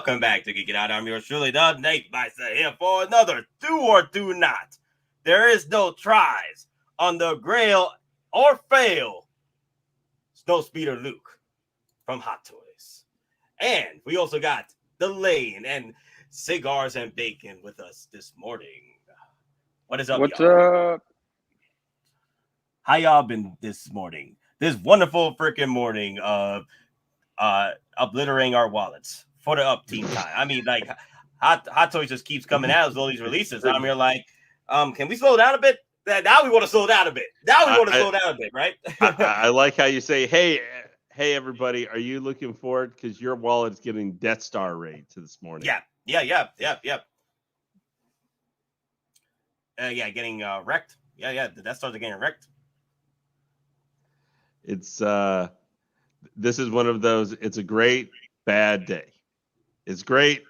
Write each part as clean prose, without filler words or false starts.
welcome back to Geekin Out. I'm yours truly, the Nate Bison, here for another Do or Do Not. There is no tries on the Grail or Fail Snowspeeder Luke from Hot Toys. And we also got the Lane and Cigars and Bacon with us this morning. What is up, What's y'all? up? How y'all been this morning? This wonderful freaking morning of obliterating our wallets for the up team time. I mean, like Hot Toys just keeps coming out with all these releases. I'm here like, can we slow down a bit? Now we want to slow down a bit. Slow down a bit, right? I like how you say, hey, everybody, are you looking forward? Because your wallet's getting Death Star raids this morning. Yeah, getting wrecked. Yeah, the Death Stars are getting wrecked. It's this is one of those. It's a great bad day. It's great,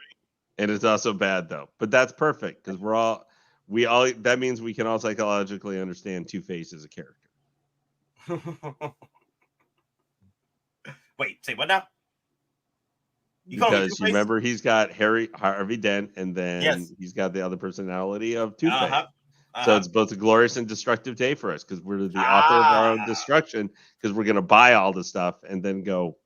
and it's also bad though. But that's perfect because we all. That means we can all psychologically understand Two-Face as a character. Wait, say what now? Because you remember he's got Harvey Dent, and then he's got the other personality of Two-Face. So it's both a glorious and destructive day for us because we're the author of our own destruction because we're going to buy all the stuff and then go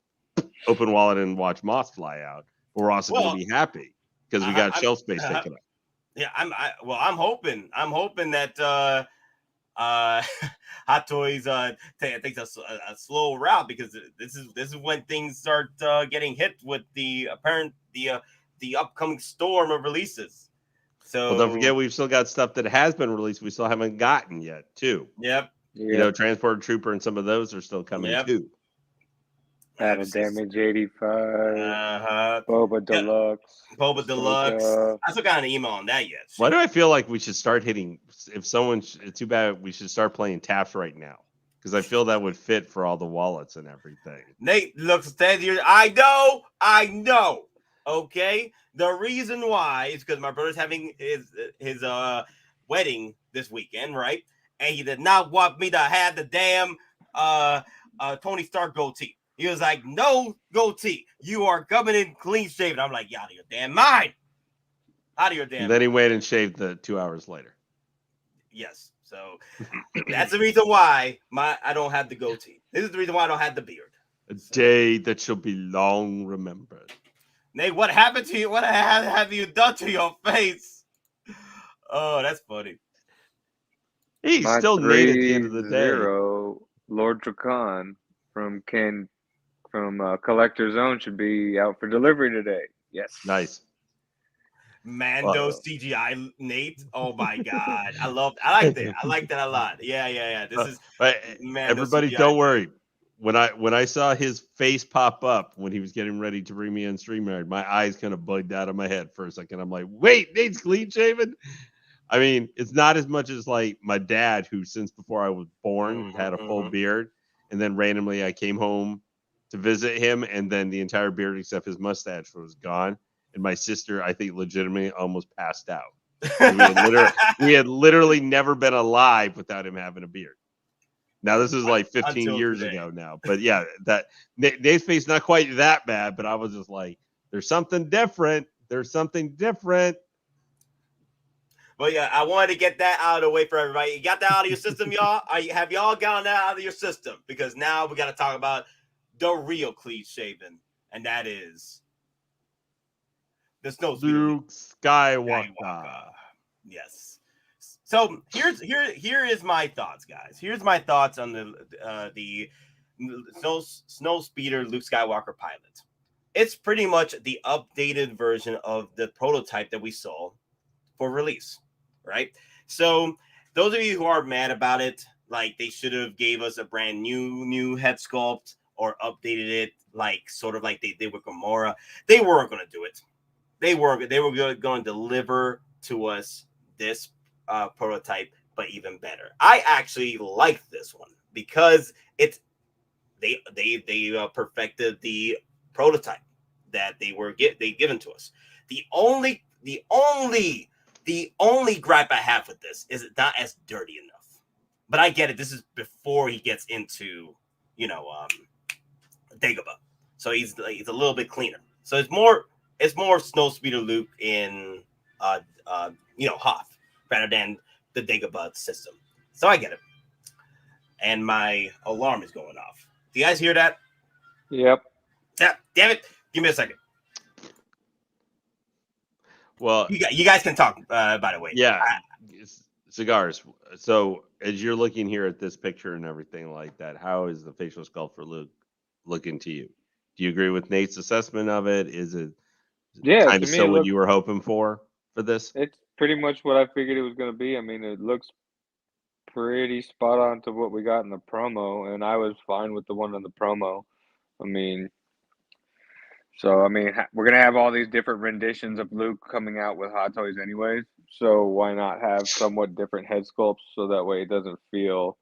open wallet and watch moths fly out. But we're also going to be happy because we got shelf space taken up. Yeah, I'm hoping that Hot Toys takes a slow route because this is when things start getting hit with the upcoming storm of releases. So well, don't forget we've still got stuff that has been released we still haven't gotten yet too. Yep. You know, Transport Trooper and some of those are still coming too. Battle Damage 85. Boba Deluxe. Boba Deluxe. I still got an email on that yet. Why do I feel like we should start hitting? If someone's too bad, we should start playing taps right now because I feel that would fit for all the wallets and everything. Nate looks here. I know. Okay. The reason why is because my brother's having his wedding this weekend, right? And he did not want me to have the damn Tony Stark goatee. He was like, "No goatee. You are coming in clean shaven." I'm like, "You out of your damn mind." Out of your damn. And then he waited and shaved the 2 hours later. Yes. So that's the reason why I don't have the goatee. This is the reason why I don't have the beard. A day that shall be long remembered. Nate, what happened to you? What have you done to your face? Oh, that's funny. He still made it at the end of the day. Lord Dracan from Collector Zone should be out for delivery today. Yes. Nice. Mando CGI Nate. Oh my god. I like that. I like that a lot. Yeah. This is everybody CGI. Don't worry. When I saw his face pop up when he was getting ready to bring me in StreamYard, my eyes kind of bugged out of my head for a second. I'm like, wait, Nate's clean shaven? I mean, it's not as much as like my dad, who since before I was born had a full beard, and then randomly I came home to visit him, and then the entire beard except his mustache was gone. And my sister, I think, legitimately almost passed out. We had literally never been alive without him having a beard. Now this is like 15 years ago now, but yeah, that Nate's face not quite that bad, but I was just like, "There's something different. There's something different." Well, yeah, I wanted to get that out of the way for everybody. You got that out of your system, y'all? Have y'all gotten that out of your system? Because now we got to talk about the real clean shaven, and that is the Snowspeeder Luke Skywalker. Yes. So here is my thoughts, guys. Here's my thoughts on the Snowspeeder Luke Skywalker pilot. It's pretty much the updated version of the prototype that we saw for release, right? So those of you who are mad about it, like they should have gave us a brand new head sculpt or updated it, like sort of like they did with Gamora. They weren't going to do it. They were going to deliver to us this prototype, but even better. I actually like this one because they perfected the prototype that they given to us. The only gripe I have with this is it's not as dirty enough. But I get it. This is before he gets into Dagobah, so he's a little bit cleaner. So it's more it's more Snowspeeder Luke in Hoth rather than the Dagobah system. So I get it. And my alarm is going off. Do you guys hear that? Yep. Yeah, damn it. Give me a second. Well, you guys can talk, by the way. Yeah, cigars. So as you're looking here at this picture and everything like that, how is the facial sculpt for Luke looking to you? Do you agree with Nate's assessment of it? Is it kind To of me, still what you were hoping for this? it's pretty much what I figured it was going to be. I mean, it looks pretty spot on to what we got in the promo, and I was fine with the one in the promo. I mean, we're going to have all these different renditions of Luke coming out with Hot Toys anyways, so why not have somewhat different head sculpts so that way it doesn't feel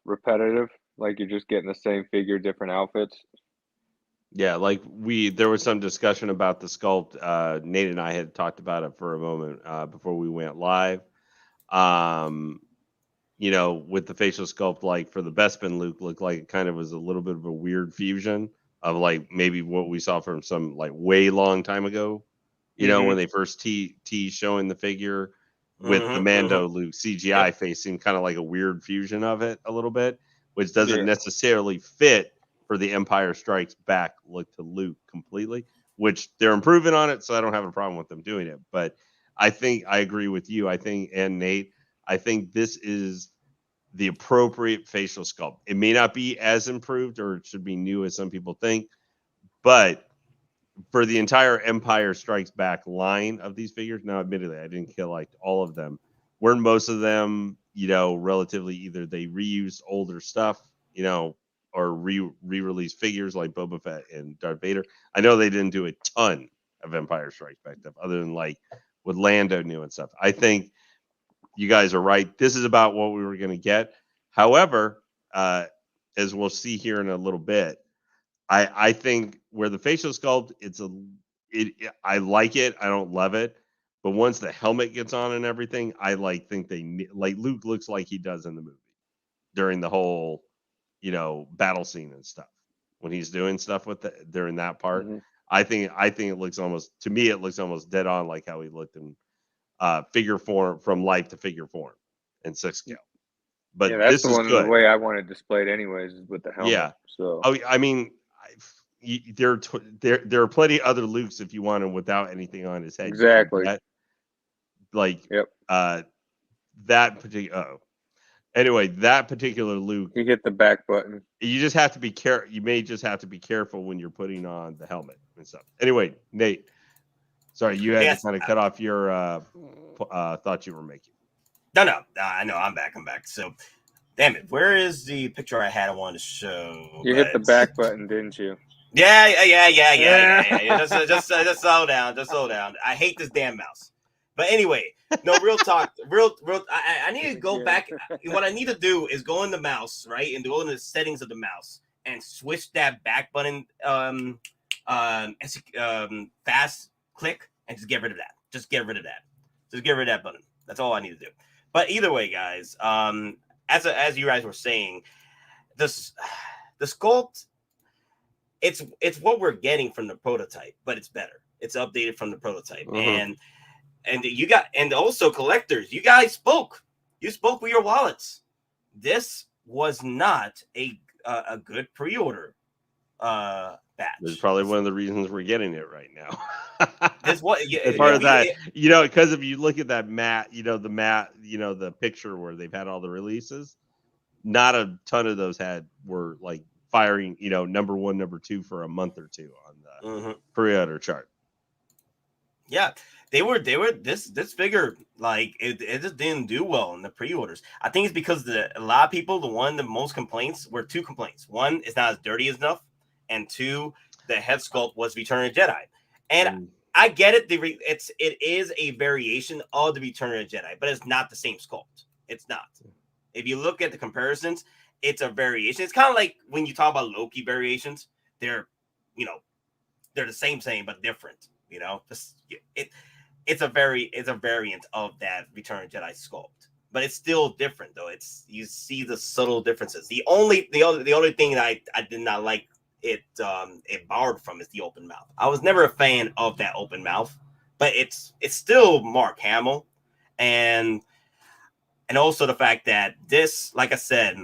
repetitive, like you're just getting the same figure, different outfits. Yeah, like there was some discussion about the sculpt. Nate and I had talked about it for a moment before we went live. With the facial sculpt, like for the Bespin Luke, looked like it kind of was a little bit of a weird fusion of like maybe what we saw from some like way long time ago. When they first teased showing the figure with the Mando Luke CGI face seemed kind of like a weird fusion of it a little bit, which doesn't necessarily fit for the Empire Strikes Back look to Luke completely, which they're improving on it, so I don't have a problem with them doing it. But I think I agree with you. I think, and Nate, I think this is the appropriate facial sculpt. It may not be as improved or it should be new as some people think, but for the entire Empire Strikes Back line of these figures, now admittedly, I didn't kill like all of them. Weren't most of them, relatively either they reused older stuff, or re-release figures like Boba Fett and Darth Vader. I know they didn't do a ton of Empire Strikes Back stuff other than like with Lando new and stuff. I think you guys are right. This is about what we were going to get. However, as we'll see here in a little bit, I think where the facial sculpt, I like it. I don't love it. But once the helmet gets on and everything, I think Luke looks like he does in the movie during the whole battle scene and stuff when he's doing stuff with during that part. I think it looks almost dead on like how he looked in figure form, from life to figure form in 6 scale. But that's this is good. The way I want it displayed anyways is with the helmet. Yeah. So I mean, there are plenty other Lukes if you want him without anything on his head. Exactly. That particular. Anyway, that particular Luke, you hit the back button. You just have to be careful. You may just have to be careful when you're putting on the helmet and stuff. Anyway, Nate, sorry, you had to kind of cut off your thought you were making. No, I know I'm back. So, damn it, where is the picture I had? I wanted to show. You hit the back button, didn't you? Yeah. Just slow down. I hate this damn mouse. But anyway, no, real talk. Real. I need to go back. What I need to do is go in the mouse, right, and go in the settings of the mouse and switch that back button, fast click, and just get rid of that. Just get rid of that button. That's all I need to do. But either way, guys, as you guys were saying, the sculpt, it's what we're getting from the prototype, but it's better. It's updated from the prototype, and also collectors, you guys spoke. You spoke with your wallets. This was not a good pre-order batch. This is probably one of the reasons we're getting it right now. As part of that, because if you look at that the picture where they've had all the releases, not a ton of those were like firing, number 1, number 2 for a month or two on the pre-order chart. Yeah, they were this figure, like it just didn't do well in the pre-orders. I think it's because a lot of people, the most complaints were 2 complaints. One, it's not as dirty enough, and 2, the head sculpt was Return of the Jedi. And I get it. It is a variation of the Return of the Jedi, but it's not the same sculpt. It's not. If you look at the comparisons, it's a variation. It's kind of like when you talk about Loki variations. They're the same, but different. It's a variant of that Return of the Jedi sculpt, but it's still different though. You see the subtle differences. The only thing that I did not like it borrowed from is the open mouth. I was never a fan of that open mouth, but it's still Mark Hamill, and also the fact that this, like I said,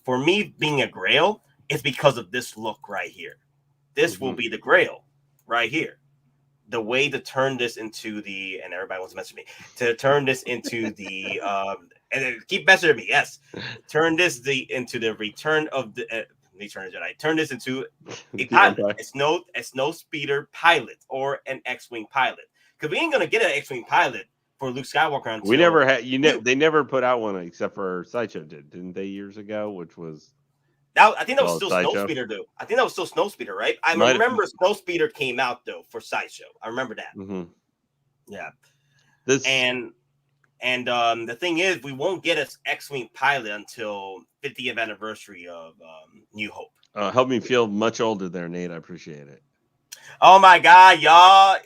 for me being a Grail, it's because of this look right here. This will be the Grail right here. The way to turn this into the, and everybody wants to message me, to turn this into the and keep messaging me, yes, turn this into the return of the Return of the Jedi. Turn this into a pilot, a Snowspeeder pilot or an X-wing pilot, because we ain't gonna get an X-wing pilot for Luke Skywalker until we never had. They never put out one except for Sideshow didn't they, years ago? Which was I think that was still Snowspeeder, though. I think that was still Snowspeeder, right? I remember Snowspeeder came out though for Sideshow. I remember that. Yeah. And the thing is, we won't get an X-wing pilot until 50th anniversary of New Hope. Help me feel much older there, Nate. I appreciate it. Oh my God, y'all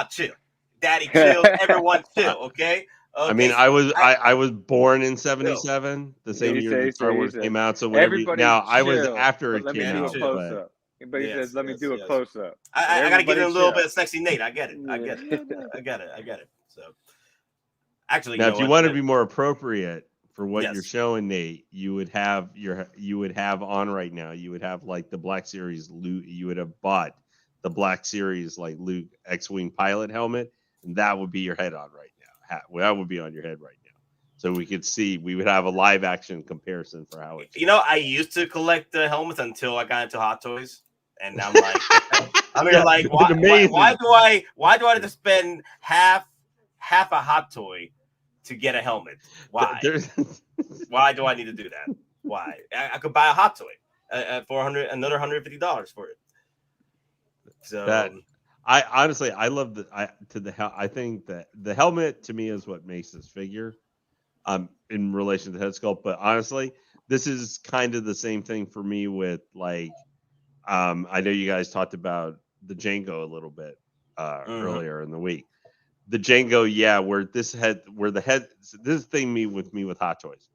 chill. Daddy chill. Everyone chill, okay? I mean, I was born in '77, the same year that Star Wars came out. So whenever I was after it came out. But he says, "Let me do a close up." I gotta get in a little bit of sexy Nate. I get it. I get it. So actually, now, if you want to be more appropriate for what you're showing, Nate, you would have on right now. You would have like the Black Series Luke. You would have bought the Black Series like Luke X-wing pilot helmet, and that would be your head on right now. That would be on your head right now, so we could see. We would have a live action comparison for how it. I used to collect the helmets until I got into Hot Toys, and I'm like, why do I have to spend half a Hot Toy to get a helmet? Why? Why do I need to do that? Why? I could buy a Hot Toy at another $150 for it. So I honestly, I love I think that the helmet to me is what makes this figure, in relation to the head sculpt. But honestly, this is kind of the same thing for me with like, I know you guys talked about the Django a little bit earlier in the week. The Django, this thing with Hot Toys.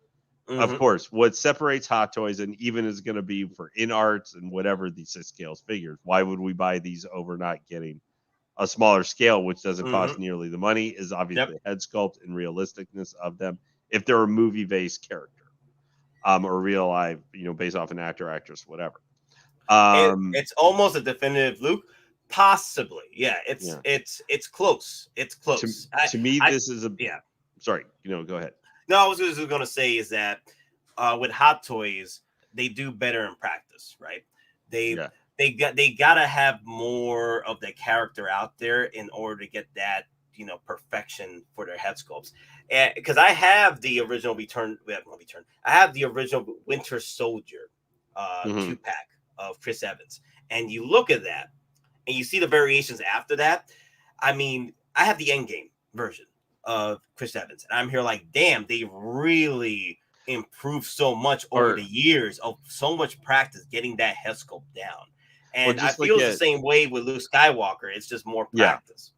Of course, what separates Hot Toys and even is going to be for in arts and whatever these 6 scales figures. Why would we buy these over not getting a smaller scale, which doesn't cost nearly the money? Is obviously head sculpt and realisticness of them. If they're a movie-based character, or real life, based off an actor, actress, whatever. It's almost a definitive Luke. Possibly, yeah. It's close. It's close. To me, this is Sorry, go ahead. No, I was just going to say is that with Hot Toys, they do better in practice, right? They gotta have more of the character out there in order to get that perfection for their head sculpts. And because I have the original I have the original Winter Soldier 2-pack of Chris Evans, and you look at that and you see the variations after that. I mean, I have the EndGame version of Chris Evans, and I'm here like, damn, they really improved so much over the years of so much practice getting that head sculpt down. And I feel it's the same way with Luke Skywalker. It's just more practice,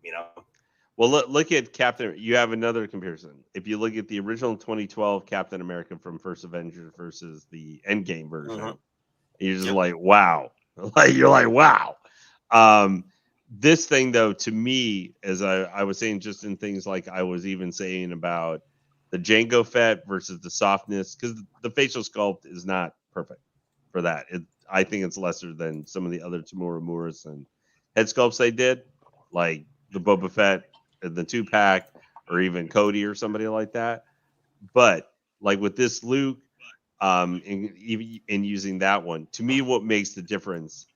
Well, look at Captain. You have another comparison. If you look at the original 2012 Captain America from First Avengers versus the EndGame version, you're just like, wow. You're like, wow. This thing, though, to me, as I was saying, just in things like I was even saying about the Django Fett versus the softness, because the facial sculpt is not perfect for that. I think it's lesser than some of the other Tamura Morrison head sculpts they did, like the Boba Fett, the 2-pack, or even Cody or somebody like that. But like with this Luke, in using that one, to me, what makes the difference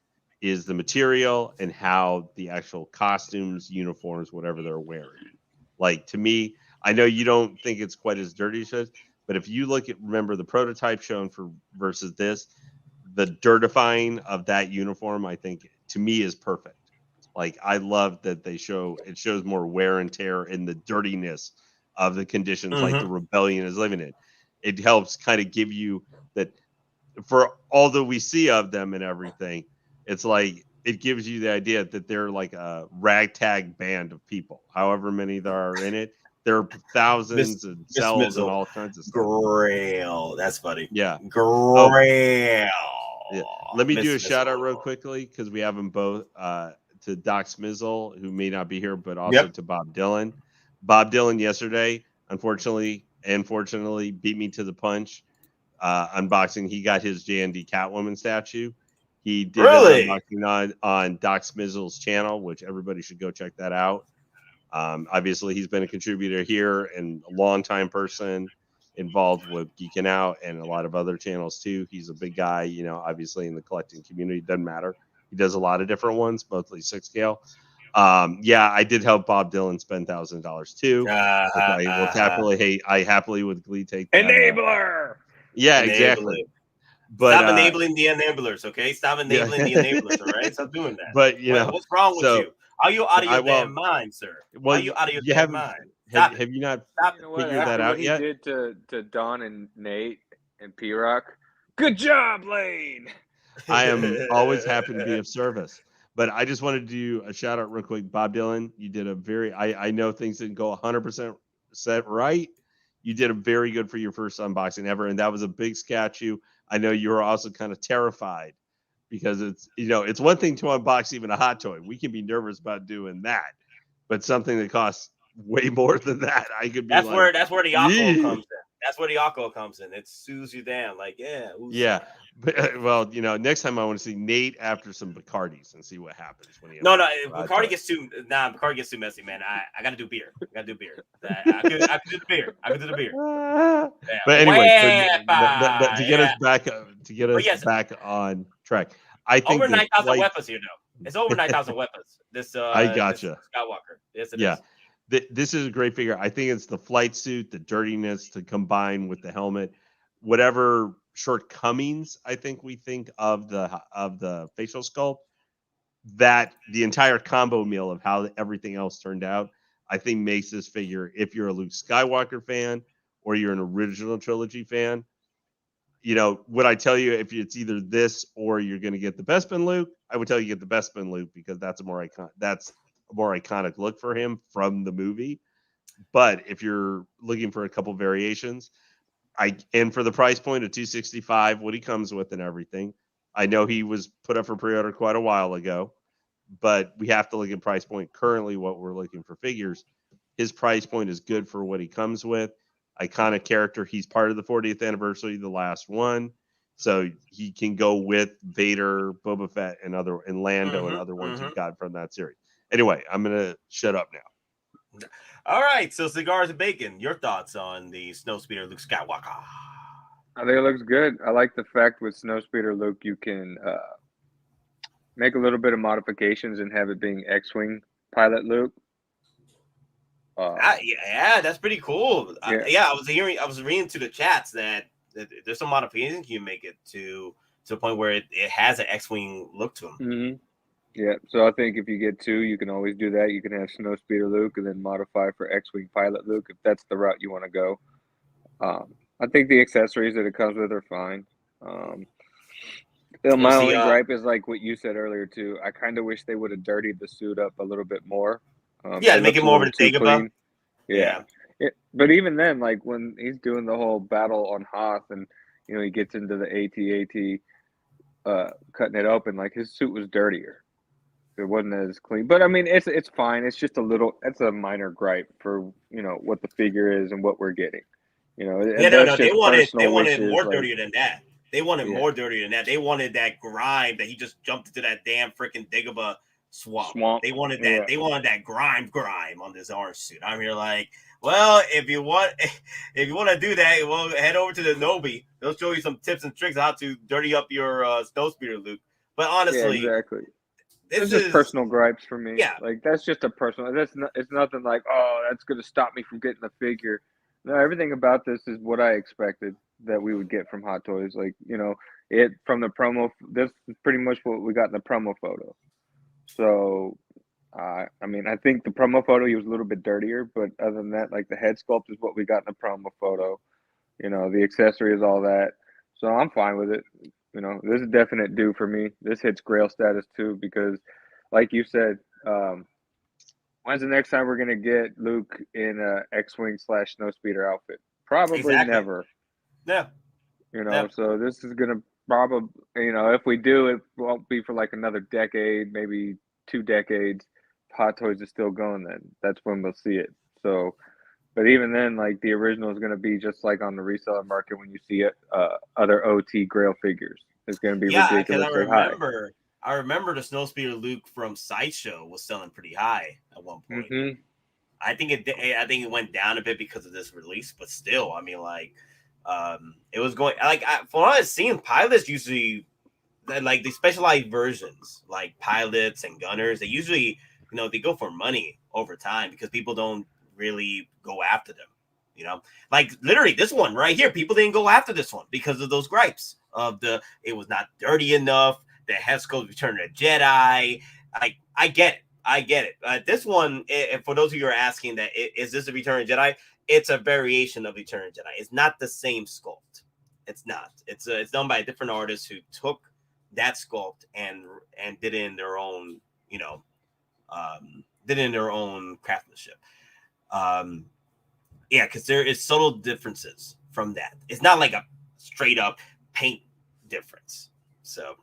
is the material and how the actual costumes, uniforms, whatever they're wearing. Like, to me, I know you don't think it's quite as dirty as this, but if you remember the prototype shown versus this, the dirtifying of that uniform, I think, to me, is perfect. Like, I love that it shows more wear and tear in the dirtiness of the conditions like the rebellion is living in. It helps kind of give you that, for all that we see of them and everything, it's like it gives you the idea that they're like a ragtag band of people. However many there are in it, there are thousands and cells and all kinds of stuff. Grail. That's funny. Yeah. Grail. Yeah. Let me do a Miss shout out Mizzle. real quickly because we have them both to Doc Smizzle, who may not be here, but also Yep. to Bob Dylan. Bob Dylan yesterday, unfortunately, beat me to the punch. Unboxing, he got his JND Catwoman statue. He did Really? an unboxing on Doc Smizzle's channel, which everybody should go check that out. Obviously, he's been a contributor here and a longtime person involved with Geekin Out and a lot of other channels too. He's a big guy, you know, obviously in the collecting community. Doesn't matter. He does a lot of different ones, mostly 6 scale. Yeah, I did help Bob Dylan spend $1,000 too. I happily with glee take that. Enabler. Yeah, Enable exactly. it. But Stop enabling the enablers, okay? Stop enabling the enablers, all right? Stop doing that. But you know, what's wrong with you? Are you out of your damn mind, sir? Well, Are you out of your you damn mind? Stop have you not You know what? figured that out what yet? he did to Don and Nate and P-Rock. Good job, Lane. I am always happy to be of service. But I just wanted to do a shout out real quick. Bob Dylan, you did a very, I know things didn't go 100% set right. You did a very good for your first unboxing ever. And that was a big statue. I know you were also kind of terrified because it's, you know, it's one thing to unbox even a hot toy. We can be nervous about doing that. But something that costs way more than that, I could be that's like, where the alcohol comes in. That's where the alcohol comes in. It soothes you down. Like, yeah. Yeah. But, well, you know, next time I want to see Nate after some Bacardis and see what happens when he. No, Bacardi gets too. Bacardi gets too messy, man. I gotta do beer. I could do the beer. I could do the beer. Yeah. But anyway, to get us back on track, I think over 9,000 weapons here, though. It's over 9,000 weapons. This I gotcha. This Skywalker. Yes, it is. This is a great figure. I think it's the flight suit, the dirtiness to combine with the helmet, whatever shortcomings I think we think of the facial sculpt, that the entire combo meal of how everything else turned out, I think makes this figure, if you're a Luke Skywalker fan or you're an original trilogy fan, you know, would I tell you if it's either this or you're going to get the Bespin Luke, I would tell you get the Bespin Luke because that's a more iconic look for him from the movie. But if you're looking for a couple variations, and for the price point of $265, what he comes with and everything, I know he was put up for pre-order quite a while ago, but we have to look at price point currently. What we're looking for figures, his price point is good for what he comes with. Iconic character. He's part of the 40th anniversary, the last one, so he can go with Vader, Boba Fett, and Lando and other ones you've got from that series. Anyway, I'm gonna shut up now. All right, so Cigars and Bacon, your thoughts on the Snowspeeder Luke Skywalker? I think it looks good. I like the fact with Snowspeeder Luke, you can make a little bit of modifications and have it being X-Wing pilot Luke. Yeah, that's pretty cool. Yeah. I was reading to the chats that there's some modifications you can make it to the point where it has an X-Wing look to him. Mm-hmm. Yeah, so I think if you get 2, you can always do that. You can have Snowspeeder Luke and then modify for X-Wing Pilot Luke if that's the route you want to go. I think the accessories that it comes with are fine. My only gripe is like what you said earlier too. I kind of wish they would have dirtied the suit up a little bit more. To make it more of a Dagobah. Yeah. But even then, like when he's doing the whole battle on Hoth and, you know, he gets into the AT-AT cutting it open, like his suit was dirtier. It wasn't as clean, but I mean, it's fine. It's just it's a minor gripe for, you know, what the figure is and what we're getting. You know, they wanted more dirtier than that. They wanted more dirtier than that. They wanted that grime that he just jumped into that damn freaking Dagobah swamp. They wanted that. Yeah. They wanted that grime on this orange suit. I'm here like, well, if you want to do that, well, head over to the Nobi. They'll show you some tips and tricks on how to dirty up your Snowspeeder Luke. But honestly, exactly. It's just personal gripes for me. Yeah, like that's just a personal. It's nothing like, oh, that's going to stop me from getting the figure. No, everything about this is what I expected that we would get from Hot Toys. Like, you know, from the promo. This is pretty much what we got in the promo photo. So, I mean, I think the promo photo he was a little bit dirtier, but other than that, like the head sculpt is what we got in the promo photo. You know, the accessory is all that. So I'm fine with it. You know, this is a definite do for me. This hits Grail status too because, like you said, when's the next time we're gonna get Luke in a X-Wing / Snowspeeder outfit? Probably never. Yeah. You know, so this is gonna probably, if we do, it won't be for like another decade, maybe 2 decades. Hot Toys is still going then. That's when we'll see it. So, but even then, like the original is going to be just like on the reseller market when you see it, other OT Grail figures. It's going to be ridiculously high. I remember the Snowspeeder Luke from Sideshow was selling pretty high at one point. Mm-hmm. I think it went down a bit because of this release, but still, I mean, like, it was going like from what I've seen, pilots usually like the specialized versions, like pilots and gunners. They usually, they go for money over time because people don't really go after them. Like literally this one right here, people didn't go after this one because of those gripes of it was not dirty enough. The head sculpt Return of the Jedi. I get it. This one, for those of you who are asking that, is this a Return of the Jedi? It's a variation of Return of the Jedi. It's not the same sculpt. It's not. It's done by a different artist who took that sculpt and did it in their own, did it in their own craftsmanship. Yeah, because there is subtle differences from that. It's not like a straight up paint difference. So,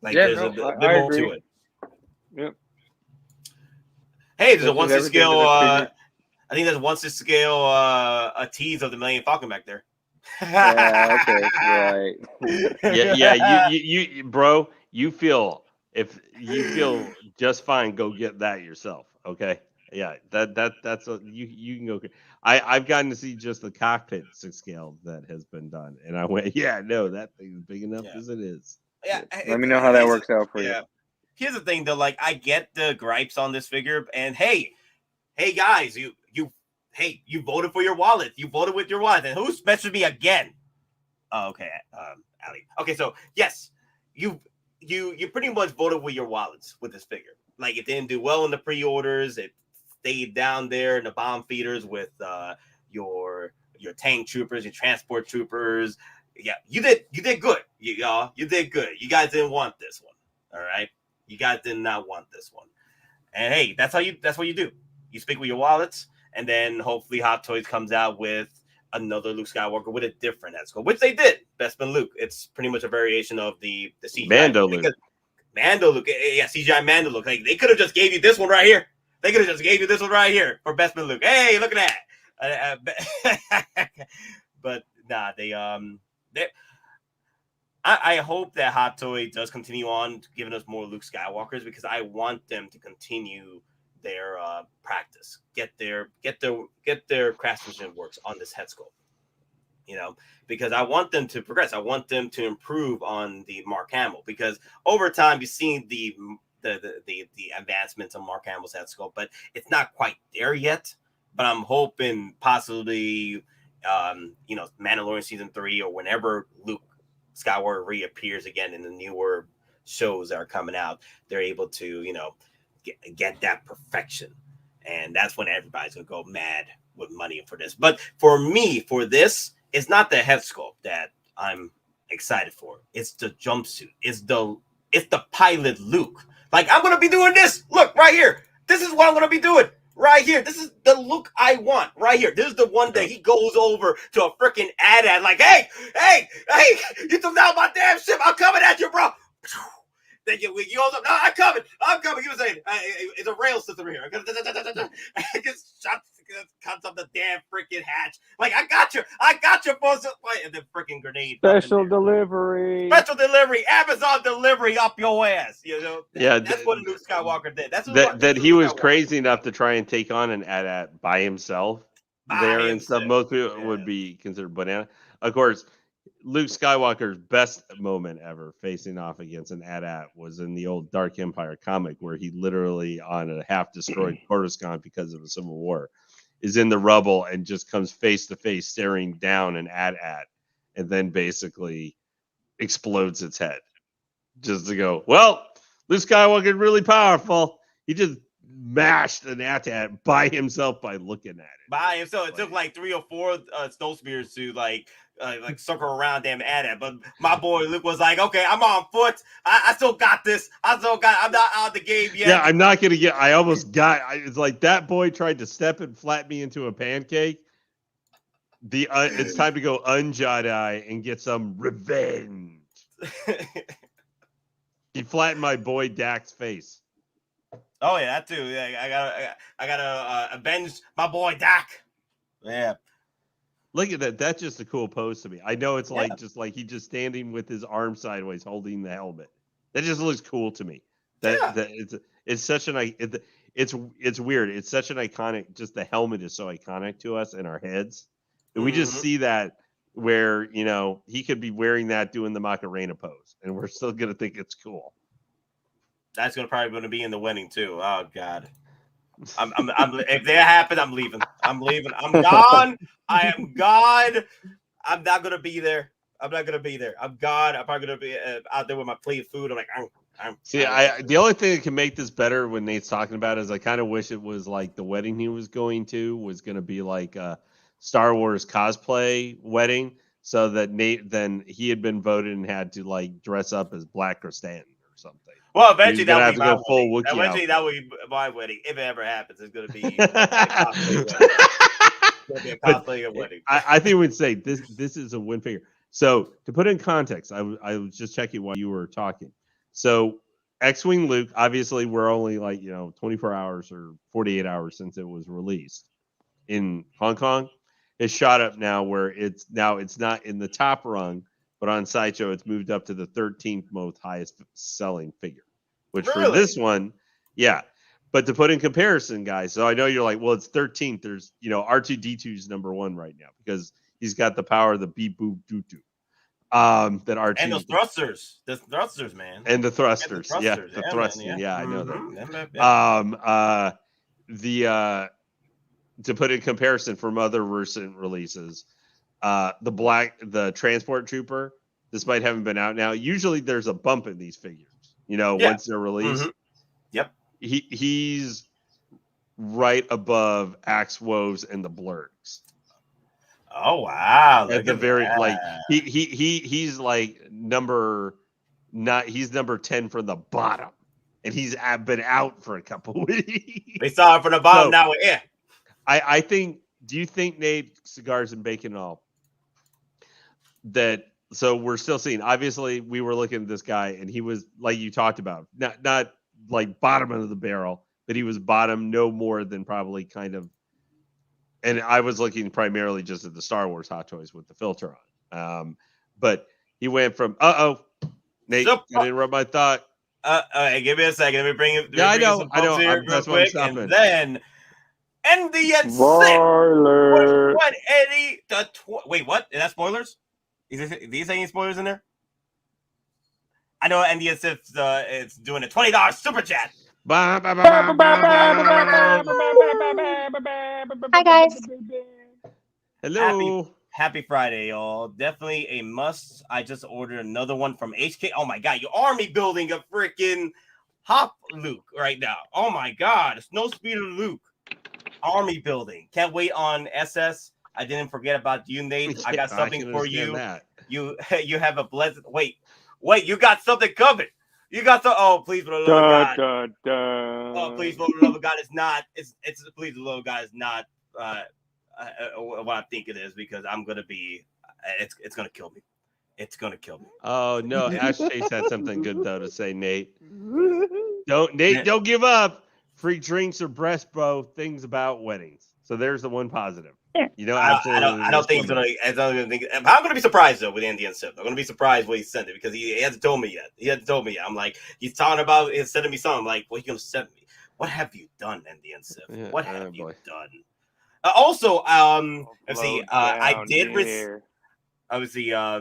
like, there's a bit more to it. Yep. Hey, there's a 1/6 scale. I think there's a 1/6 scale a tease of the Millennium Falcon back there. Yeah, okay, right. yeah. You, bro. If you feel just fine, go get that yourself. Okay. Yeah, that's you can go. I've gotten to see just the cockpit 6 scale that has been done, and I went, yeah, no, that thing is big enough as it is. Yeah, let me know how that works out for you. Here's the thing, though. Like, I get the gripes on this figure, and hey, guys, you voted for your wallet. You voted with your wallet, and who special me again? Oh, okay, Ali. Okay, so yes, you pretty much voted with your wallets with this figure. Like, it didn't do well in the pre-orders. It stayed down there in the bomb feeders with your tank troopers, your transport troopers. Yeah, you did good. You did good. You guys didn't want this one. All right. You guys did not want this one. And hey, that's what you do. You speak with your wallets, and then hopefully Hot Toys comes out with another Luke Skywalker with a different head sculpt, which they did. Bestman Luke. It's pretty much a variation of the CGI Mando Luke. Mando Luke. Yeah, CGI Mando Luke. Like, they could have just gave you this one right here. They could have just gave you this one right here for Bestman Luke. Hey, look at that. But nah, I hope that Hot Toy does continue on giving us more Luke Skywalkers, because I want them to continue their practice, get their craftsmanship works on this head sculpt. Because I want them to progress. I want them to improve on the Mark Hamill, because over time you've seen the advancements of Mark Hamill's head sculpt, but it's not quite there yet. But I'm hoping possibly, Mandalorian season 3 or whenever Luke Skywalker reappears again in the newer shows that are coming out, they're able to, get that perfection. And that's when everybody's going to go mad with money for this. But for me, for this, it's not the head sculpt that I'm excited for. It's the jumpsuit. It's the pilot Luke. Like, I'm going to be doing this. Look, right here. This is what I'm going to be doing. Right here. This is the look I want. Right here. This is the one that he goes over to a freaking AT-AT like, hey, you took down my damn ship. I'm coming at you, bro. Then he goes up. No, I'm coming. He was saying, it's a rail system here. Just cuts up the damn freaking hatch. Like, I got you, boss. And then freaking grenade. Special delivery. Amazon delivery up your ass. Yeah, that's what Luke Skywalker did. That he was crazy enough to try and take on an AT-AT by himself and stuff. Most people would be considered banana. Of course, Luke Skywalker's best moment ever facing off against an AT-AT was in the old Dark Empire comic, where he literally, on a half-destroyed Coruscant because of the Civil War, is in the rubble and just comes face to face staring down an AT-AT, and then basically explodes its head. Just to go, well, Luke Skywalker is really powerful. He just mashed an AT-AT by himself by looking at it. By himself. It took like 3 or 4 Snowspeeders to like circle around damn AT-AT. But my boy Luke was like, okay, I'm on foot. I still got this. I'm not out of the game yet. Yeah, I'm not going to get, it's like that boy tried to step and flat me into a pancake. It's time to go un-Jedi and get some revenge. He flattened my boy Dak's face. Oh yeah, that too. Yeah, I gotta avenge my boy Dak. Yeah. Look at that. That's just a cool pose to me. I know it's like just like he's just standing with his arm sideways holding the helmet. That just looks cool to me. That it's such an it's weird. It's such an iconic, just the helmet is so iconic to us in our heads. And we just see that where, you know, he could be wearing that doing the Macarena pose and we're still gonna think it's cool. That's probably be in the wedding too. Oh God. I'm if that happens, I'm leaving. I'm gone. I am gone. I'm not gonna be there. I'm gone. I'm probably gonna be out there with my plate of food. I'm like, the only thing that can make this better when Nate's talking about it is I kind of wish it was like the wedding he was going to was going to be like a Star Wars cosplay wedding, so that then he had been voted and had to like dress up as Black Krrsantan or something. Well, eventually that would be my full wedding. Wookiee Eventually outfit. that will be my wedding. If it ever happens, it's going to be a cosplay wedding. I think we'd say this is a win figure. So to put in context, I was just checking while you were talking. So X-Wing Luke, obviously we're only like, 24 hours or 48 hours since it was released in Hong Kong. It's shot up now where it's not in the top rung, but on Sideshow, it's moved up to the 13th most highest selling figure, which for this one, yeah. But to put in comparison, guys, so I know you're like, well, it's 13th. There's, R2-D2 is number one right now because he's got the power of the beep boop doo doo. That R2 and the thrusters, man, and the thrusters, yeah, the thrusters, yeah, I know that. To put in comparison from other recent releases. The transport trooper, despite having been out now, usually there's a bump in these figures, once they're released. Yep. He's right above Axe Woves and the Blurgs. Oh wow. At the very like he's like number 10 from the bottom. And he's been out for a couple weeks. They saw it from the bottom, now we're in. I think, do you think, Nate, Cigars and Bacon and all, that so we're still seeing, obviously we were looking at this guy and he was like you talked about, not like bottom of the barrel, but he was bottom no more than probably kind of, and I was looking primarily just at the Star Wars Hot Toys with the filter on. But he went from Nate, I didn't interrupt my thought. Give me a second. Let me bring it. I know. That's what I'm stopping. And then NDN Spoiler. What Eddie? Wait, what? Is that spoilers? These any spoilers in there? I know NDN Sith is doing a $20 super chat. Hi guys. Hello. Happy Friday, y'all. Definitely a must. I just ordered another one from HK. Oh my god, you army building a freaking Hop Luke right now. Oh my god, Snowspeeder Luke. Army building. Can't wait on SS. I didn't forget about you, Nate. I got something for you. That. You have a blessed wait, you got something coming. You got the please for the love of God. Oh, please for the love of God, it's please for the love of God, it's not what I think it is, because I'm gonna be it's gonna kill me. It's gonna kill me. Oh no, Ash Chase had something good though to say, Nate. Don't give up. Free drinks or breast, bro. Things about weddings. So there's the one positive. Absolutely. I don't think he's gonna. I'm gonna be surprised though with Indian Sith. I'm gonna be surprised when he sent it, because he hasn't told me yet. I'm like, he's talking about sending me something. I'm like, what are you gonna send me? What have you done, Indian Sith? What have you done? Also, let's see. I did receive. Obviously, I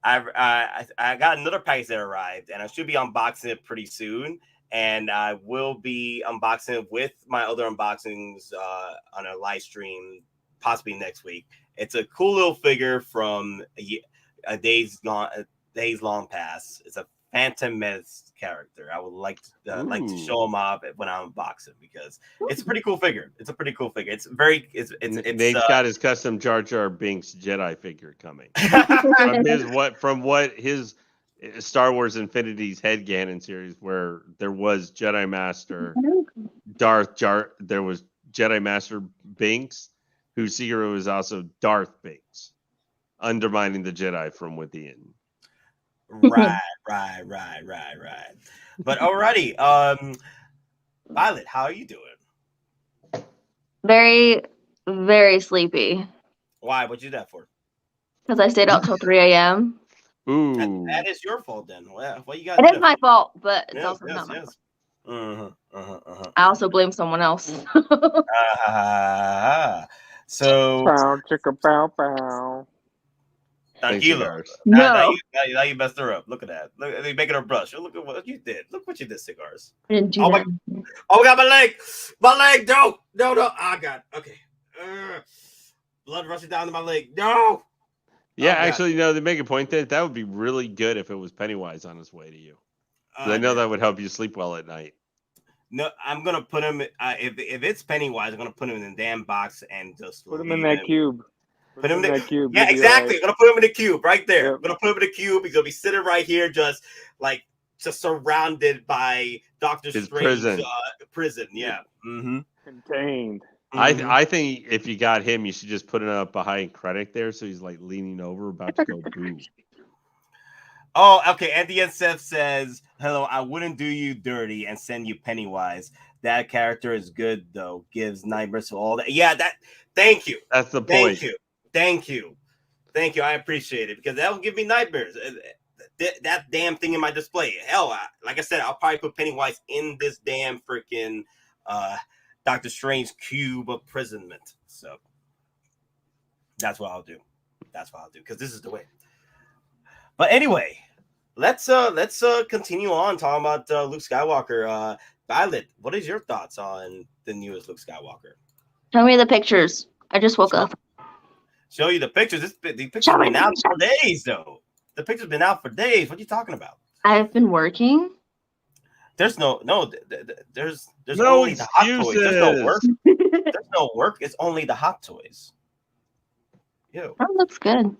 got another package that arrived, and I should be unboxing it pretty soon. And I will be unboxing it with my other unboxings on a live stream, possibly next week. It's a cool little figure from a Days Long Past. It's a Phantom Menace character. I would like to show him off when I unbox it, because it's a pretty cool figure. It's Nate's got his custom Jar Jar Binks Jedi figure coming from what his Star Wars Infinity's Headcanon series, where there was Jedi Master Darth Jar, there was Jedi Master Binks, whose hero is also Darth Biggs, undermining the Jedi from within. Right. But alrighty, Violet, how are you doing? Very, very sleepy. Why? What'd you do that for? Because I stayed out till 3 a.m. Ooh. That is your fault then. What you got? It is my fault, but it's also not my fault. I also blame someone else. So, Bow, chicka, bow, bow. tranquilo. No. Now you messed her up. Look at that. Look, they making her blush. Look at what you did. Look what you did, cigars. I didn't do Oh that. Oh, got my leg. My leg. No. I got. Okay. Blood rushing down to my leg. No. Yeah, Oh, actually, they make a point that would be really good if it was Pennywise on his way to you. I know that would help you sleep well at night. No, I'm gonna put him. If it's Pennywise, I'm gonna put him in the damn box and just Put him in that cube. Put him in that cube. Yeah, exactly. I'm gonna put him in the cube right there. Yep. I'm gonna put him in the cube. He's gonna be sitting right here, just surrounded by Doctor His Strange prison. Yeah. Mm-hmm. Contained. I think if you got him, you should just put him up behind Krennic there, so he's like leaning over, about to go boo. Oh, okay. At the end, Seth says, "Hello, I wouldn't do you dirty and send you Pennywise. That character is good though. Gives nightmares to all that. Yeah, that. Thank you. That's the point. Thank you. I appreciate it because that will give me nightmares. That damn thing in my display. Hell, like I said, I'll probably put Pennywise in this damn freaking Doctor Strange cube of imprisonment. So that's what I'll do. Because this is the way. But anyway, let's continue on talking about Luke Skywalker. Violet, what is your thoughts on the newest Luke Skywalker? Show me the pictures. I just woke up. Show you the pictures. The pictures have been out for days, though. The pictures been out for days. What are you talking about? I've been working. There's no there's No only the Hot Toys. There's no work. excuses. There's no work. It's only the Hot Toys. Yo, That looks good.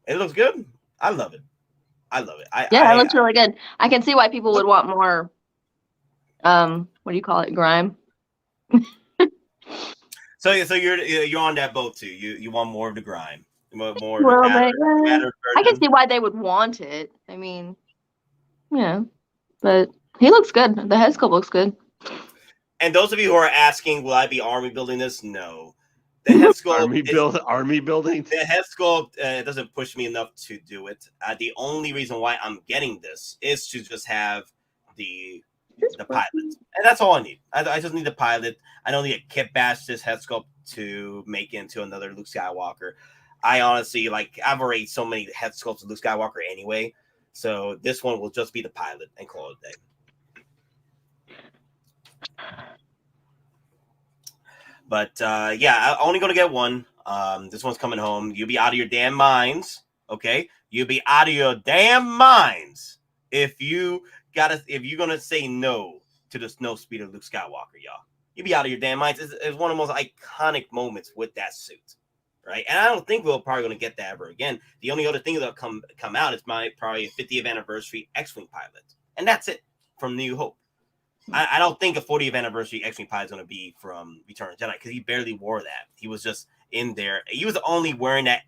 it looks good. I love it. It looks really good. I can see why people would want more. What do you call it? Grime. So you're on that boat too. You want more of the grime, more Well, battered I can see why they would want it. I mean, yeah, but he looks good. The head sculpt looks good. And those of you who are asking, will I be army building this? No. The head sculpt army building. The head sculpt doesn't push me enough to do it. The only reason why I'm getting this is to just have the pilot, and that's all I need. I just need the pilot. I don't need to kit bash this head sculpt to make into another Luke Skywalker. I honestly I've already so many head sculpts of Luke Skywalker anyway, so this one will just be the pilot and call it a day. But yeah, I'm only gonna get one. This one's coming home. You'll be out of your damn minds, okay? You'll be out of your damn minds if you're gonna say no to the Snowspeeder Luke Skywalker, y'all. You'll be out of your damn minds. It's one of the most iconic moments with that suit, right? And I don't think we're probably gonna get that ever again. The only other thing that'll come out is probably a 50th anniversary X-Wing pilot, and that's it from New Hope. I don't think a 40th anniversary X-Wing pilot is going to be from Return of the Jedi because he barely wore that. He was just in there. He was only wearing that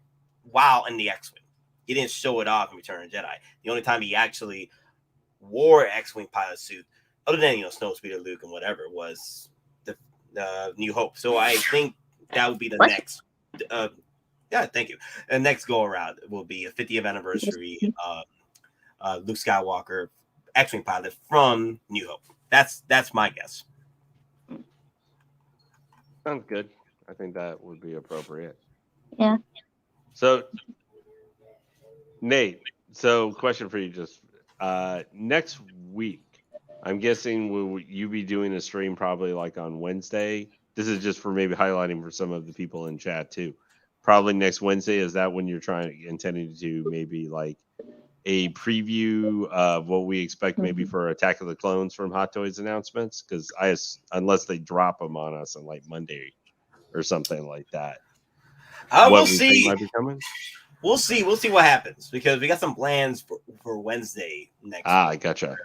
while in the X-Wing. He didn't show it off in Return of the Jedi. The only time he actually wore an X-Wing pilot suit, other than Snowspeeder Luke and whatever, was the New Hope. So I think that would be the next. Thank you. The next go around will be a 50th anniversary Luke Skywalker X-Wing pilot from New Hope. That's my guess. Sounds good. I think that would be appropriate. Yeah. So, Nate, question for you just next week, I'm guessing will you be doing a stream probably like on Wednesday? This is just for maybe highlighting for some of the people in chat too. Probably next Wednesday. Is that when you're intending to maybe like a preview of what we expect maybe for Attack of the Clones from Hot Toys announcements? Because unless they drop them on us on like Monday or something like that. We'll see. Might be coming. We'll see what happens because we got some plans for Wednesday next week. I gotcha.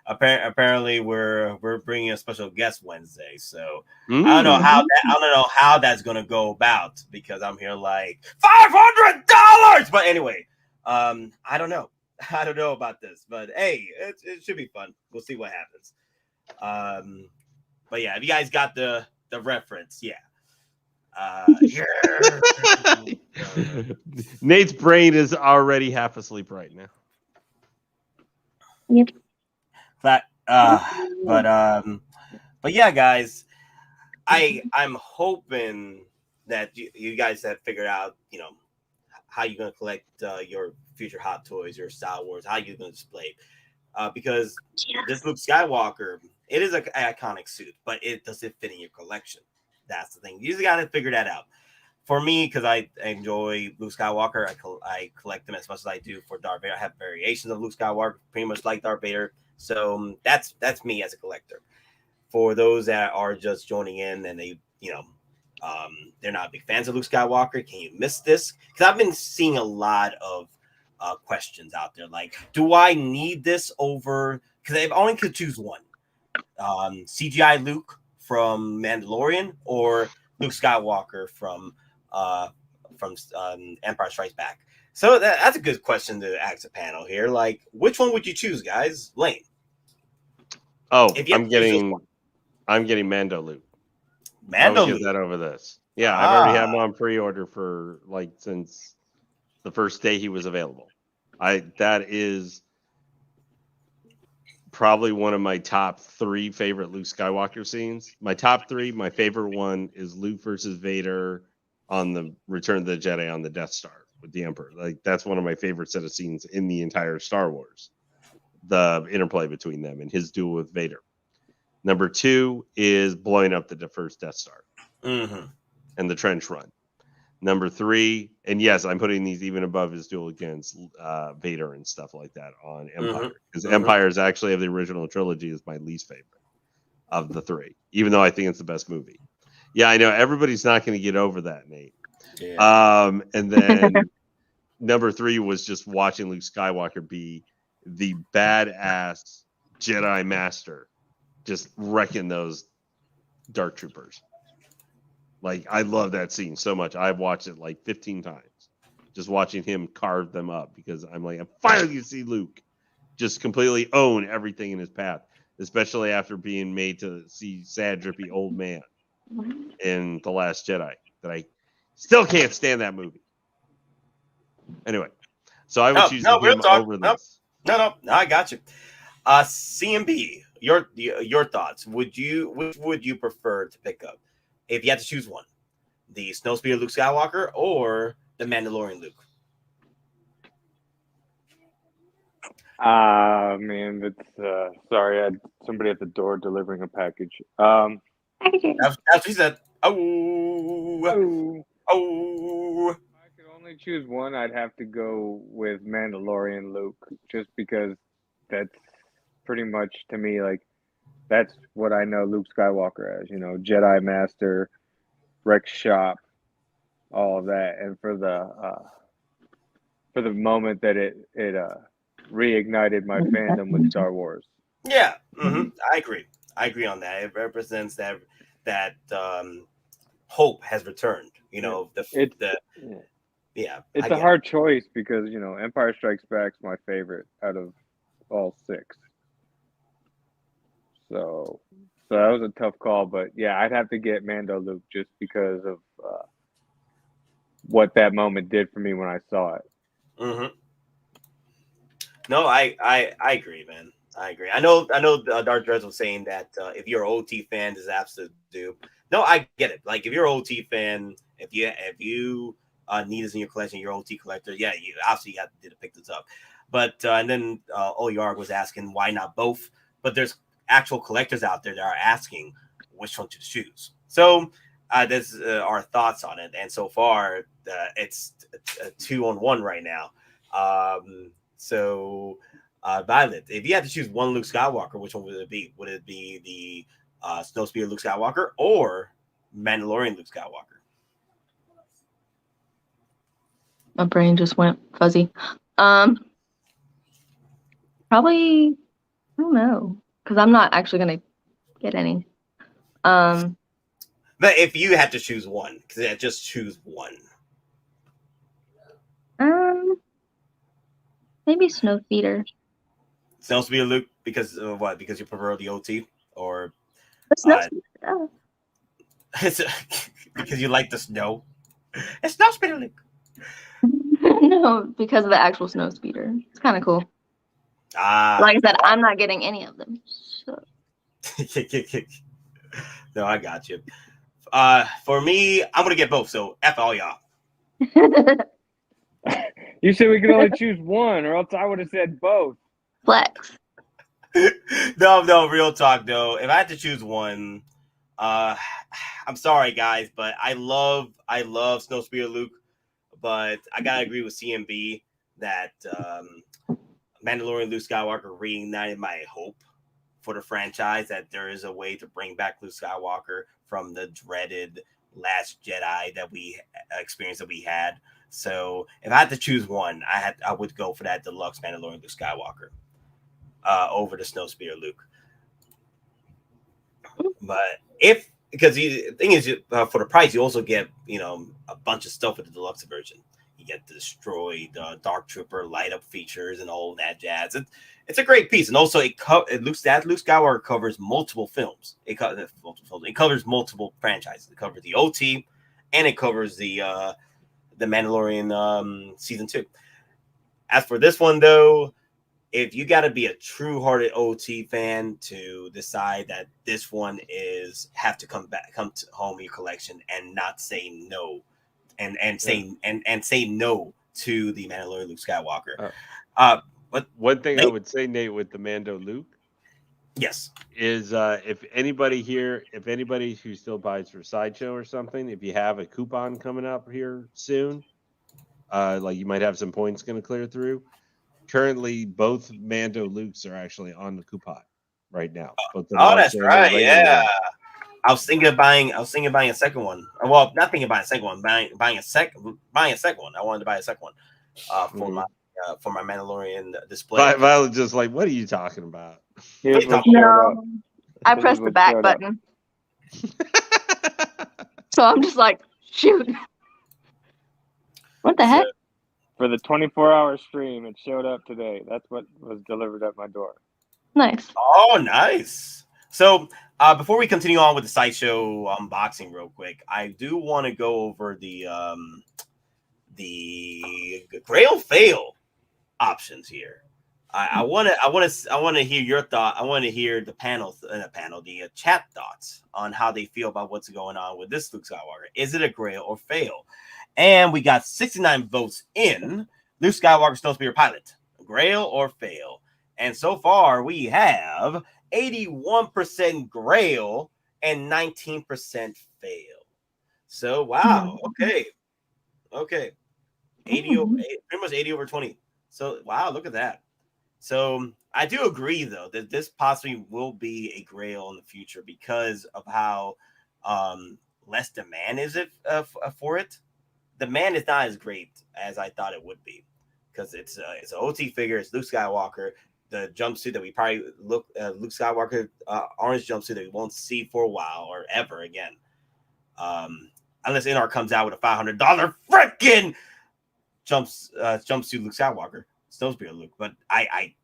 apparently we're bringing a special guest Wednesday, so Mm. I don't know how that's gonna go about because I'm here like $500. But anyway, I don't know. I don't know about this, but hey, it should be fun. We'll see what happens. But yeah, if you guys got the reference, yeah. Nate's brain is already half asleep right now. Yep. But yeah, guys, I'm hoping that you guys have figured out, how you're gonna collect your future Hot Toys, your Star Wars, how you're gonna display, because this Luke Skywalker, it is an iconic suit, but it doesn't fit in your collection. That's the thing. You just gotta figure that out. For me, because I enjoy Luke Skywalker, I collect them as much as I do for Darth Vader. I have variations of Luke Skywalker, pretty much like Darth Vader. So that's me as a collector. For those that are just joining in and they, they're not big fans of Luke Skywalker, can you miss this? Because I've been seeing a lot of questions out there, like, do I need this over? Because I only could choose one: CGI Luke from Mandalorian or Luke Skywalker from Empire Strikes Back. So that's a good question to ask the panel here. Like, which one would you choose, guys? Lane. Oh, I'm getting Mando Luke. Mando Luke. That over this. Yeah, I've already had him on pre-order for since the first day he was available. That is probably one of my top 3 favorite Luke Skywalker scenes. My top 3, my favorite one is Luke versus Vader on the Return of the Jedi on the Death Star with the Emperor. Like, that's one of my favorite set of scenes in the entire Star Wars. The interplay between them and his duel with Vader. Number 2 is blowing up the first Death Star and the trench run. Number 3, and yes, I'm putting these even above his duel against Vader and stuff like that on Empire. Because Empire is actually, of the original trilogy, is my least favorite of the 3, even though I think it's the best movie. Yeah, I know everybody's not going to get over that, Nate. Yeah. And then number 3 was just watching Luke Skywalker be the badass Jedi Master, just wrecking those Dark Troopers. Like, I love that scene so much. I've watched it like 15 times, just watching him carve them up, because I'm like, I finally see Luke just completely own everything in his path, especially after being made to see sad, drippy old man in The Last Jedi. That I still can't stand that movie. Anyway, so I would choose him over this. No, I got you. CMB, your thoughts. Which would you prefer to pick up if you had to choose one? The Snowspeeder Luke Skywalker or the Mandalorian Luke? Man, that's sorry, I had somebody at the door delivering a package. That's what he said. Oh. If I could only choose one, I'd have to go with Mandalorian Luke, just because that's pretty much, to me, like, that's what I know Luke Skywalker as, Jedi Master, Rex Shop, all of that. And for the moment that it reignited my fandom with Star Wars. Yeah, I agree on that. It represents that hope has returned. It's a hard choice, because Empire Strikes Back's my favorite out of all 6. So that was a tough call, but yeah, I'd have to get Mando Luke, just because of what that moment did for me when I saw it. No, I agree, man. I agree. I know. Dark Dress was saying that if you're an OT fan, this is absolute dupe. No, I get it. Like, if you're an OT fan, if you need this in your collection, you're an OT collector. Yeah, you obviously got to pick this up. But and then Oyarg was asking why not both. But there's actual collectors out there that are asking which one to choose. So this our thoughts on it. And so far, it's a 2-on-1 right now. So Violet, if you had to choose one Luke Skywalker, which one would it be? Would it be the Snowspeeder Luke Skywalker or Mandalorian Luke Skywalker? My brain just went fuzzy. Probably don't know, because I'm not actually gonna get any. But if you had to choose one, because just choose one. Maybe Snowspeeder. Snowspeeder, Luke, because of what? Because you prefer the OT, or Snowspeeder. because you like the snow. It's Snowspeeder, Luke. No, because of the actual Snowspeeder. It's kind of cool. Like I said, I'm not getting any of them. So. No, I got you. For me, I'm gonna get both. So F all y'all. You said we could only choose one, or else I would have said both. Flex. No, real talk though. If I had to choose one, I'm sorry guys, but I love Snowspeeder Luke, but I gotta agree with CMB that Mandalorian Luke Skywalker reignited my hope for the franchise, that there is a way to bring back Luke Skywalker from the dreaded Last Jedi that we experienced that we had. So if I had to choose one, I would go for that deluxe Mandalorian Luke Skywalker over the Snowspeeder Luke. But because the thing is, for the price, you also get a bunch of stuff with the deluxe version. You get the destroyed Dark Trooper light up features and all that jazz. It's a great piece, and also Luke Skywalker covers multiple films. It covers multiple franchises. It covers the OT, and it covers the Mandalorian season 2. As for this one though, if you got to be a true-hearted OT fan to decide that this one have to come to home in your collection and not say no, and say no to the Mandalorian Luke Skywalker. But one thing I would say, Nate, with the Mando Luke, yes, is if anybody who still buys for Sideshow or something, if you have a coupon coming up here soon, like you might have some points going to clear through. Currently, both Mando Lukes are actually on the coupon right now. That's right. Yeah, I was thinking of buying a second one. Well, not thinking of buying a second one. Buying a second one. I wanted to buy a second one for my Mandalorian display. Violet's just like, what are you talking about? No, I pressed the back button. So I'm just like, shoot. What the heck? For the 24-hour stream, it showed up today. That's what was delivered at my door. Nice. Oh, nice. So before we continue on with the Sideshow unboxing real quick, I do want to go over the Grail fail options here. I want to hear your thought. I want to hear the chat thoughts on how they feel about what's going on with this Luke Skywalker. Is it a Grail or fail? And we got 69 votes in Luke Skywalker Snowspeeder Pilot, Grail or fail. And so far we have 81% Grail and 19% fail. So wow, okay, 80 pretty much 80 over 20. So wow, look at that. So I do agree though that this possibly will be a Grail in the future because of how less demand is for it. Demand is not as great as I thought it would be because it's an OT figure. It's Luke Skywalker. The jumpsuit that we probably Luke Skywalker orange jumpsuit that we won't see for a while or ever again, unless NR comes out with a $500 freaking jumpsuit Luke Skywalker, Snowspeeder Luke. But I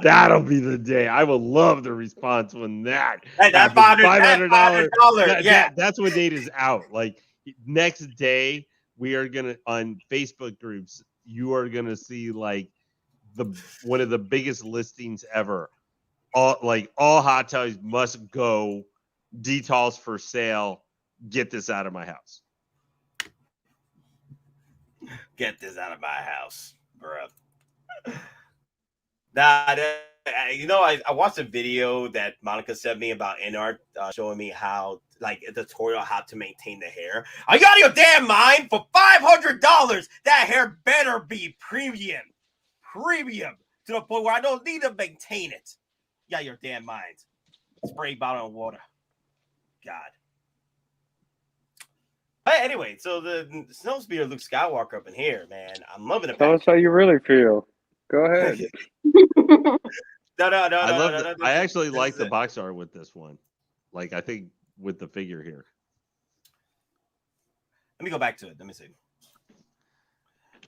that'll be the day. I will love the response when that $500. Yeah, that's when Nate is out. Like next day, we are gonna on Facebook groups. You are gonna see like one of the biggest listings ever. All Hot Toys must go. Details for sale. Get this out of my house. Get this out of my house, bro. I watched a video that Monica sent me about NR showing me how, like, a tutorial how to maintain the hair. Are you out of your damn mind? For $500, that hair better be premium to the point where I don't need to maintain it. You out of your damn mind. Spray bottle of water. God. But anyway, so the Snowspeeder Luke Skywalker up in here, man. I'm loving it. Tell us how you really feel. Go ahead. No. I actually like the box art with this one. Like, I think with the figure here. Let me go back to it. Let me see.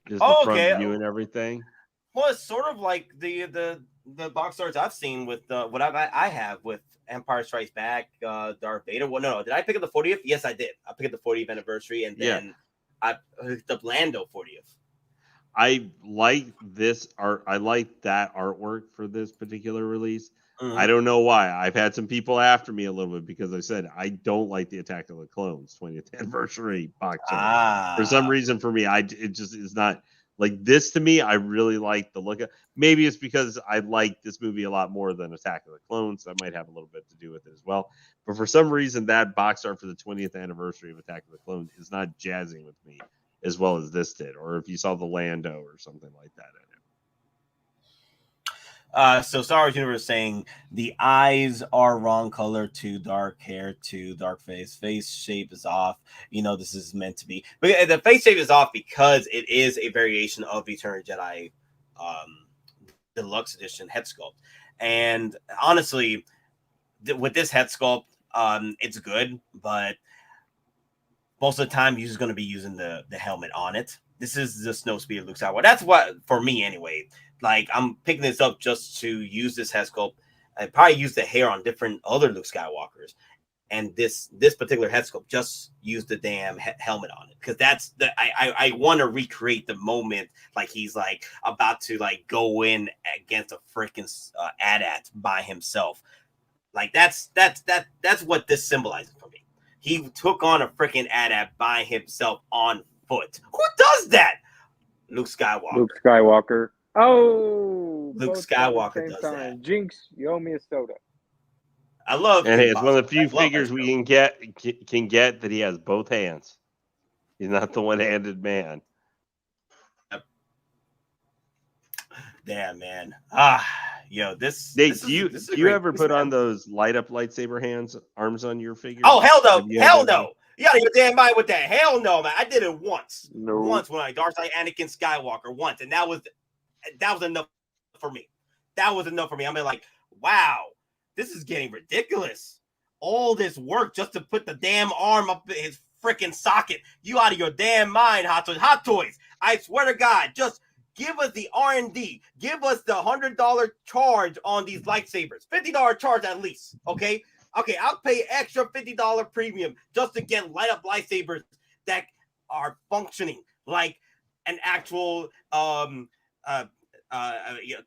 Just the front view and everything. Well, it's sort of like the box arts I've seen with what I have with Empire Strikes Back, Darth Vader. Well, no. Did I pick up the 40th? Yes, I did. I picked up the 40th anniversary, and then I picked up Lando 40th. I like this art. I like that artwork for this particular release. Mm-hmm. I don't know why. I've had some people after me a little bit because I said I don't like the Attack of the Clones 20th anniversary box art. For some reason, for me, it just is not like this to me. I really like the look of. Maybe it's because I like this movie a lot more than Attack of the Clones. That might have a little bit to do with it as well. But for some reason, that box art for the 20th anniversary of Attack of the Clones is not jazzing with me as well as this did. Or if you saw the Lando or something like that in it. So Star Wars Universe is saying the eyes are wrong color, too dark hair, too dark face shape is off. You know, this is meant to be, but the face shape is off because it is a variation of Return of the Jedi Deluxe Edition head sculpt. And honestly, with this head sculpt, it's good, but most of the time you're just going to be using the helmet on it. This is the Snowspeeder Luke Skywalker. That's what, for me anyway. Like, I'm picking this up just to use this head sculpt. I probably use the hair on different other Luke Skywalkers, and this particular head sculpt just use the damn helmet on it because that's the I want to recreate the moment like he's like about to like go in against a freaking AT-AT by himself. Like that's what this symbolizes for me. He took on a freaking AT-AT by himself on foot. Who does that? Luke Skywalker. Oh, Luke Skywalker does that. Jinx, you owe me a soda. I love. And hey, it's one of the few figures we can get that he has both hands. He's not the one-handed man. Damn, man. Yo, this. Nate, do you ever put on those light up lightsaber arms on your figure? Oh, hell no. Hell no. You out of your damn mind with that. Hell no, man. I did it once. No. Once when I Darth Anakin Skywalker once, and that was enough for me. That was enough for me. I'm like, wow, this is getting ridiculous. All this work just to put the damn arm up in his freaking socket. You out of your damn mind, Hot Toys. Hot Toys. I swear to God, just give us the R&D. Give us the $100 charge on these lightsabers. $50 charge at least. Okay, I'll pay extra $50 premium just to get light up lightsabers that are functioning like an actual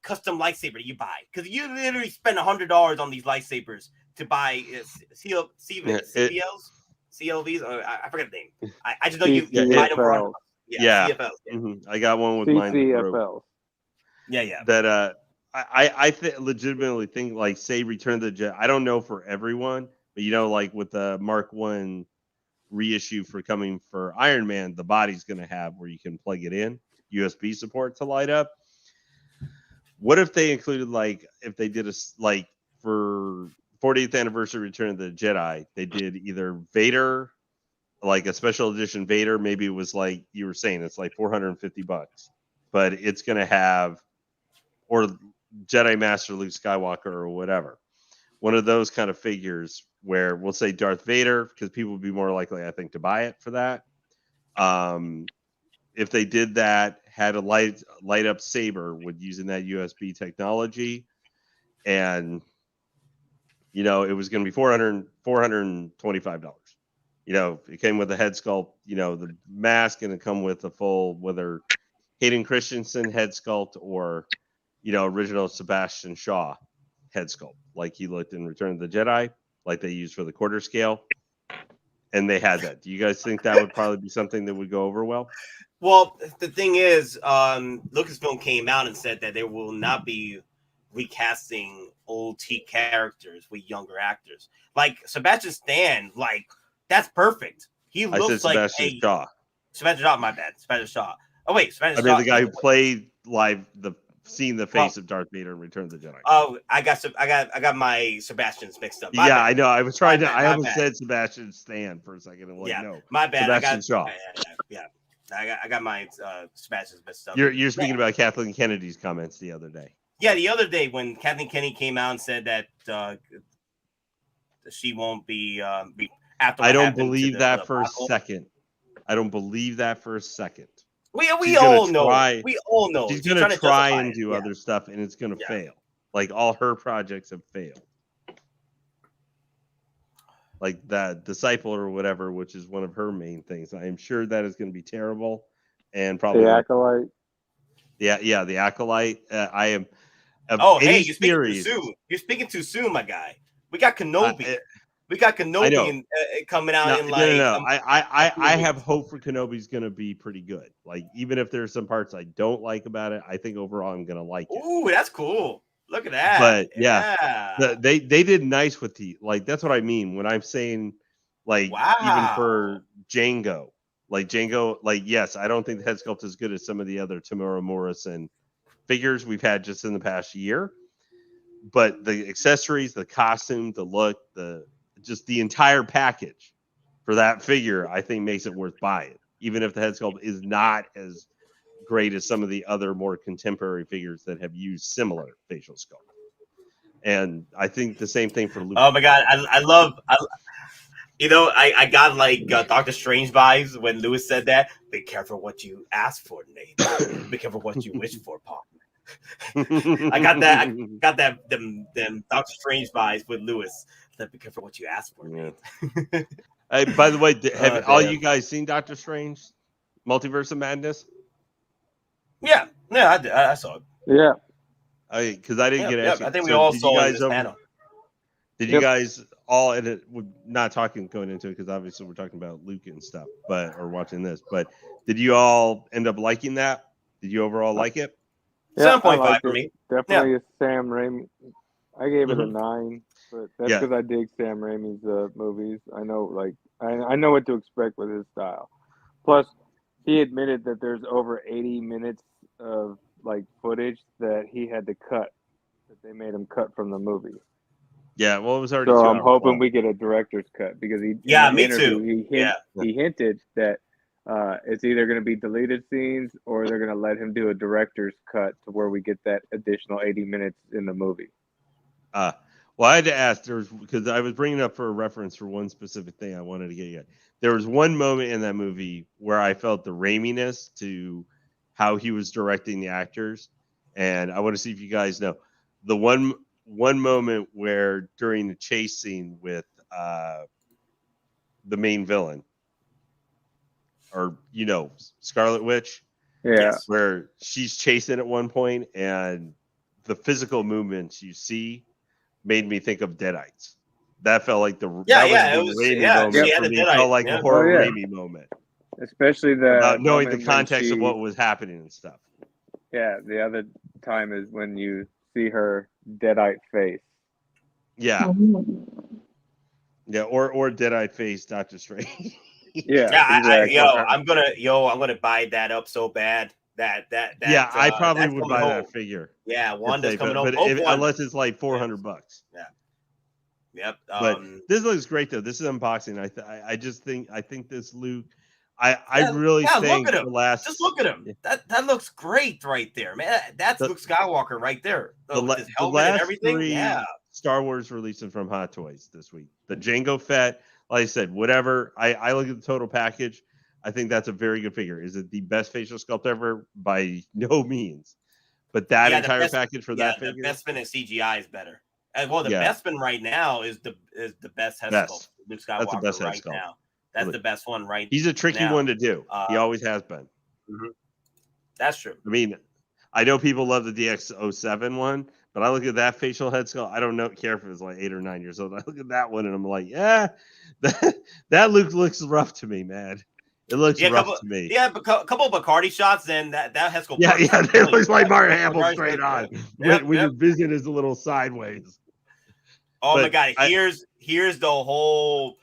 custom lightsaber you buy, because you literally spend $100 on these lightsabers to buy CLVs. I forget the name. I just know you buy them for $100. Yeah. CFLs. Yeah. Mm-hmm. I got one with mine. CFLs. Yeah. That I legitimately think like say Return of the Jedi. I don't know for everyone, but you know, like with the Mark 1 reissue coming for Iron Man, the body's going to have where you can plug it in, USB support to light up. What if they included like if they did for 40th anniversary Return of the Jedi, they did either Vader, like a special edition Vader, maybe it was like you were saying it's like $450, but it's going to have, or Jedi Master Luke Skywalker or whatever, one of those kind of figures where we'll say Darth Vader, because people would be more likely, I think, to buy it for that. If they did that, had a light up saber with using that USB technology, and you know it was going to be $425. You know, it came with a head sculpt, you know, the mask, and it come with a full, whether Hayden Christensen head sculpt or, you know, original Sebastian Shaw head sculpt, like he looked in Return of the Jedi, like they used for the quarter scale. And they had that. Do you guys think that would probably be something that would go over well? Well, the thing is, Lucasfilm came out and said that they will not be recasting old T characters with younger actors. Like Sebastian Stan, like, that's perfect. He looks like Sebastian Shaw. Sebastian Shaw, my bad. Sebastian Shaw. Oh, wait. Sebastian Shaw. The guy who played live, seeing the face of Darth Vader in Return of the Jedi. Oh, I got my Sebastians mixed up. My bad. I know. I was trying to. I almost said Sebastian Stan for a second. I'm like, no. My bad. Sebastian Shaw. Yeah. I got my smashes messed up. You're speaking about Kathleen Kennedy's comments the other day. Yeah, the other day when Kathleen Kennedy came out and said that she won't be after. I don't believe that for a second. I don't believe that for a second. We all know. We all know. She's going to try and do other stuff, and it's going to fail. Like all her projects have failed. Like that Disciple or whatever, which is one of her main things. I am sure that is going to be terrible, and probably the Acolyte. Yeah, the Acolyte. I am. Hey, you're speaking too soon. You're speaking too soon, my guy. We got Kenobi. We got Kenobi coming out in like. No. I have hope for Kenobi's going to be pretty good. Like even if there's some parts I don't like about it, I think overall I'm going to like it. Ooh, that's cool. Look at that. But they did nice with the that's what I mean when I'm saying even for Django. Yes, I don't think the head sculpt is good as some of the other Tamura Morrison figures we've had just in the past year. But the accessories, the costume, the look, the entire package for that figure, I think makes it worth buying, even if the head sculpt is not as great as some of the other more contemporary figures that have used similar facial sculpt. And I think the same thing for Luke. Oh my god, I got like Doctor Strange vibes when Lewis said that. Be careful what you ask for, Nate. Be careful what you wish for, Pop. I got that them Doctor Strange vibes with Lewis. Be careful what you ask for, Nate. Hey, by the way, have all you guys seen Doctor Strange? Multiverse of Madness? Yeah, I saw it. Yeah. Because I didn't get asked. I think we all saw it in this panel. Did you guys all, and we're not going into it because obviously we're talking about Luke and stuff, or watching this, but did you all end up liking that? Did you overall like it? 7.5 for me. Definitely a Sam Raimi. I gave it a 9, but that's because I dig Sam Raimi's movies. I know, I know what to expect with his style. Plus, he admitted that there's over 80 minutes of footage that he had to cut, that they made him cut from the movie. Yeah, well, it was already. So I'm hoping we get a director's cut because he. Yeah, me too. He hinted that it's either going to be deleted scenes or they're going to let him do a director's cut to where we get that additional 80 minutes in the movie. Well, I had to ask because I was bringing up for a reference for one specific thing I wanted to get you. There was one moment in that movie where I felt the Raiminess to how he was directing the actors, and I want to see if you guys know the one moment where during the chase scene with the main villain, or Scarlet Witch, where she's chasing at one point, and the physical movements you see made me think of Deadites. That felt like the Raimi moment for me. Felt like a horror Raimi moment, especially knowing the context of what was happening and stuff. Yeah, the other time is when you see her Deadite face. Yeah, or Deadite face Doctor Strange. Exactly. I'm gonna buy that up so bad. That I probably would buy that figure. Yeah, Wanda's coming home. Unless it's like $400. Yeah. Yep. But this looks great though. This is unboxing. I think this Luke. I really think look at him. Just look at him. That looks great right there, man. That's Luke Skywalker right there. With his helmet and everything. 3 Star Wars releases from Hot Toys this week. The Jango Fett, like I said, whatever. I look at the total package. I think that's a very good figure. Is it the best facial sculpt ever? By no means. But that entire package for that figure. The Bestman and CGI is better. Well, the Bestman right now is the best head sculpt. Luke Skywalker that's the best head sculpt. Now. That's the best one right now. He's a tricky one to do. He always has been. Mm-hmm. That's true. I mean, I know people love the DX07 one, but I look at that facial head sculpt. I don't care if it was like 8 or 9 years old. I look at that one and I'm like, that Luke looks rough to me, man. It looks rough to me. Yeah, a couple of Bacardi shots, and that head sculpt. Yeah, it looks like Mark Hamill straight on. When your vision is a little sideways. Oh my God! Here's the whole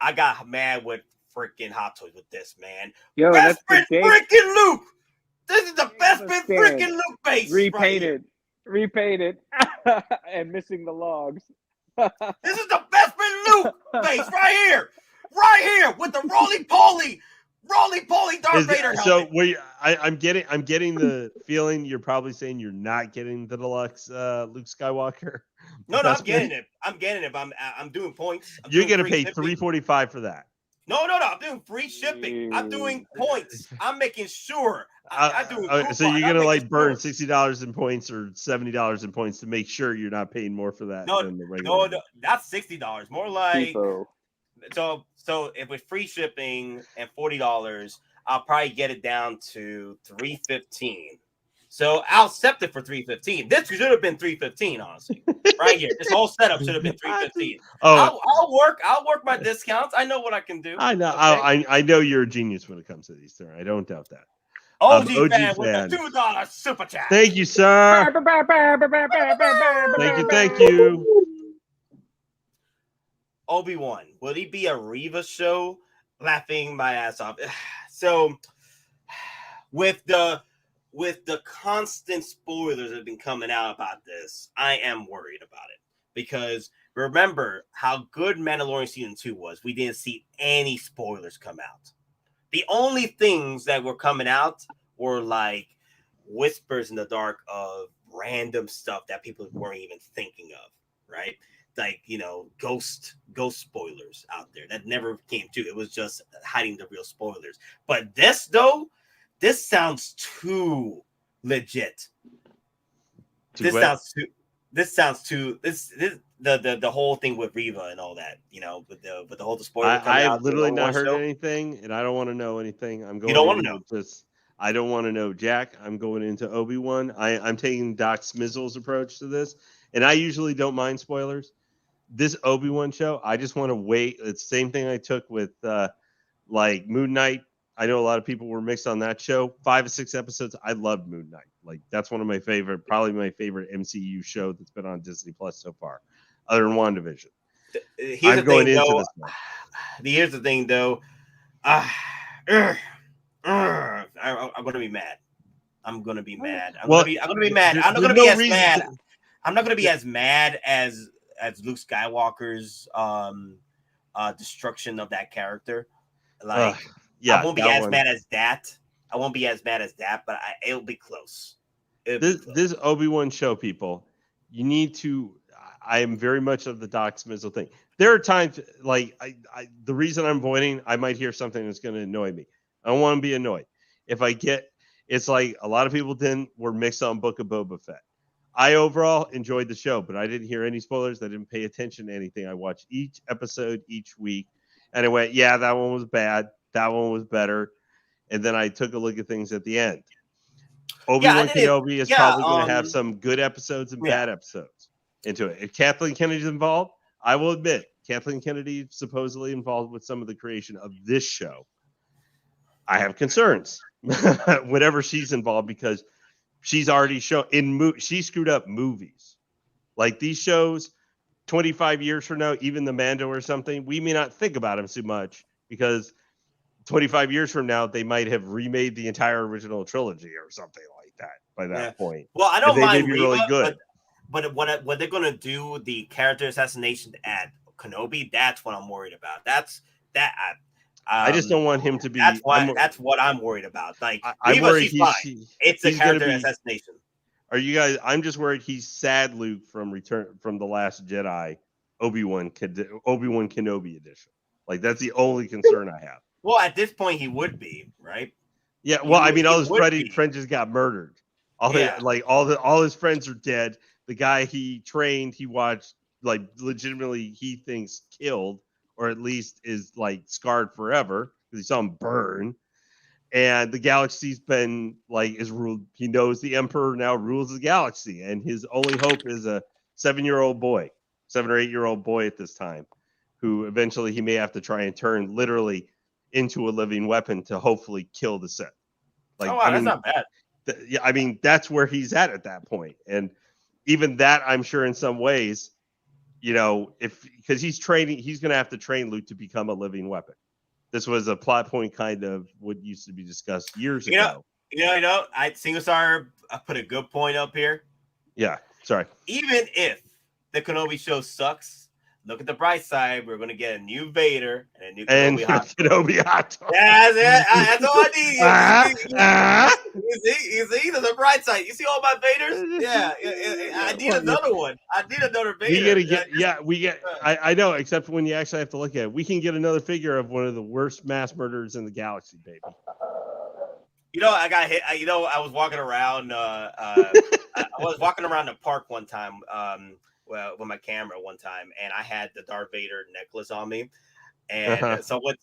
I got mad with freaking Hot Toys with this, man. Best freaking Luke. This is the best freaking Luke base. Repainted, and missing the logs. This is the best Luke base right here with the roly poly Roly-poly Darth Vader helmet. So I'm getting the feeling you're probably saying you're not getting the deluxe Luke Skywalker. No, I'm getting it. I'm doing points. You're gonna pay $345 for that. No. I'm doing free shipping. I'm doing points. I'm making sure. I'm doing so you're gonna like burn $60 in points or $70 in points to make sure you're not paying more for that than the regular. No, that's $60. More like so if with free shipping and $40, I'll probably get it down to $315. So I'll accept it for $315. This should have been $315, honestly. Right here. This whole setup should have been $315. I'll work my discounts. I know what I can do. I know. Okay? I know you're a genius when it comes to these things. I don't doubt that. OG fan with a $2 super chat. Thank you, sir. Thank you. Obi-Wan, will he be a Reva show? Laughing my ass off. So with the constant spoilers that have been coming out about this, I am worried about it. Because remember how good Mandalorian Season 2 was. We didn't see any spoilers come out. The only things that were coming out were like whispers in the dark of random stuff that people weren't even thinking of, right? Like, ghost spoilers out there that never came to. It was just hiding the real spoilers. But this sounds too legit. The whole thing with Reva and all that, with the whole spoiler. I've literally not heard anything, and I don't want to know anything. I'm going. You don't want to know. I don't want to know Jack. I'm going into Obi-Wan. I'm taking Doc Smizzle's approach to this, and I usually don't mind spoilers. This Obi-Wan show, I just want to wait. It's the same thing I took with like Moon Knight. I know a lot of people were mixed on that show. 5 or 6 episodes. I loved Moon Knight. Like that's one of my favorite, probably my favorite MCU show that's been on Disney Plus so far, other than WandaVision. Here's the thing, though. I'm going to be mad. I'm going to be mad. I'm going to be mad. I'm not going to be as mad. I'm not going to be as mad as Luke Skywalker's destruction of that character. Like, I won't be as mad as that. I won't be as mad as that, but it'll be close. This Obi-Wan show, people, you need to. I am very much of the Doc Smizzle thing. There are times like the reason I'm voting, I might hear something that's going to annoy me. I don't want to be annoyed. If I get, it's like a lot of people were mixed on Book of Boba Fett. I overall enjoyed the show, but I didn't hear any spoilers. I didn't pay attention to anything. I watched each episode each week, and I went, yeah, that one was bad. That one was better. And then I took a look at things at the end. Obi-Wan Kenobi is probably going to have some good episodes and bad episodes into it. If Kathleen Kennedy's involved, I will admit, Kathleen Kennedy supposedly involved with some of the creation of this show. I have concerns whenever she's involved because she's already shown she screwed up movies. Like these shows, 25 years from now, even the Mando or something, we may not think about them too much because 25 years from now, they might have remade the entire original trilogy or something like that by that point. Well, I don't mind Reva, really good. But what they're going to do, the character assassination at Kenobi, that's what I'm worried about. I just don't want him to be. That's what I'm worried about. Like, I'm worried it's a character assassination. Are you guys? I'm just worried he's sad Luke from The Last Jedi, Obi-Wan Kenobi edition. Like that's the only concern I have. Well, at this point, he would be, right? Yeah. Well, I mean, all his friends just got murdered. All his friends are dead. The guy he trained, he watched, like legitimately, he thinks killed, or at least is like scarred forever because he saw him burn. And the galaxy's been is ruled. He knows the Emperor now rules the galaxy, and his only hope is a 7 or 8 year old boy at this time, who eventually he may have to try and turn literally into a living weapon to hopefully kill the Sith. That's not bad. I mean, that's where he's at that point. And even that, I'm sure in some ways, because he's training, he's going to have to train Luke to become a living weapon. This was a plot point kind of what used to be discussed years ago. Single Star, I put a good point up here. Yeah, sorry. Even if the Kenobi show sucks, look at the bright side. We're gonna get a new Vader and a new Kenobi Hot Toys. Yeah, that's all I need. You see, there's a bright side. You see all my Vaders? Yeah, I need another one. I need another Vader. We get. I know, except when you actually have to look at it, we can get another figure of one of the worst mass murderers in the galaxy, baby. You know, I got hit. I was walking around. I was walking around the park one time. With my camera one time, and I had the Darth Vader necklace on me, and someone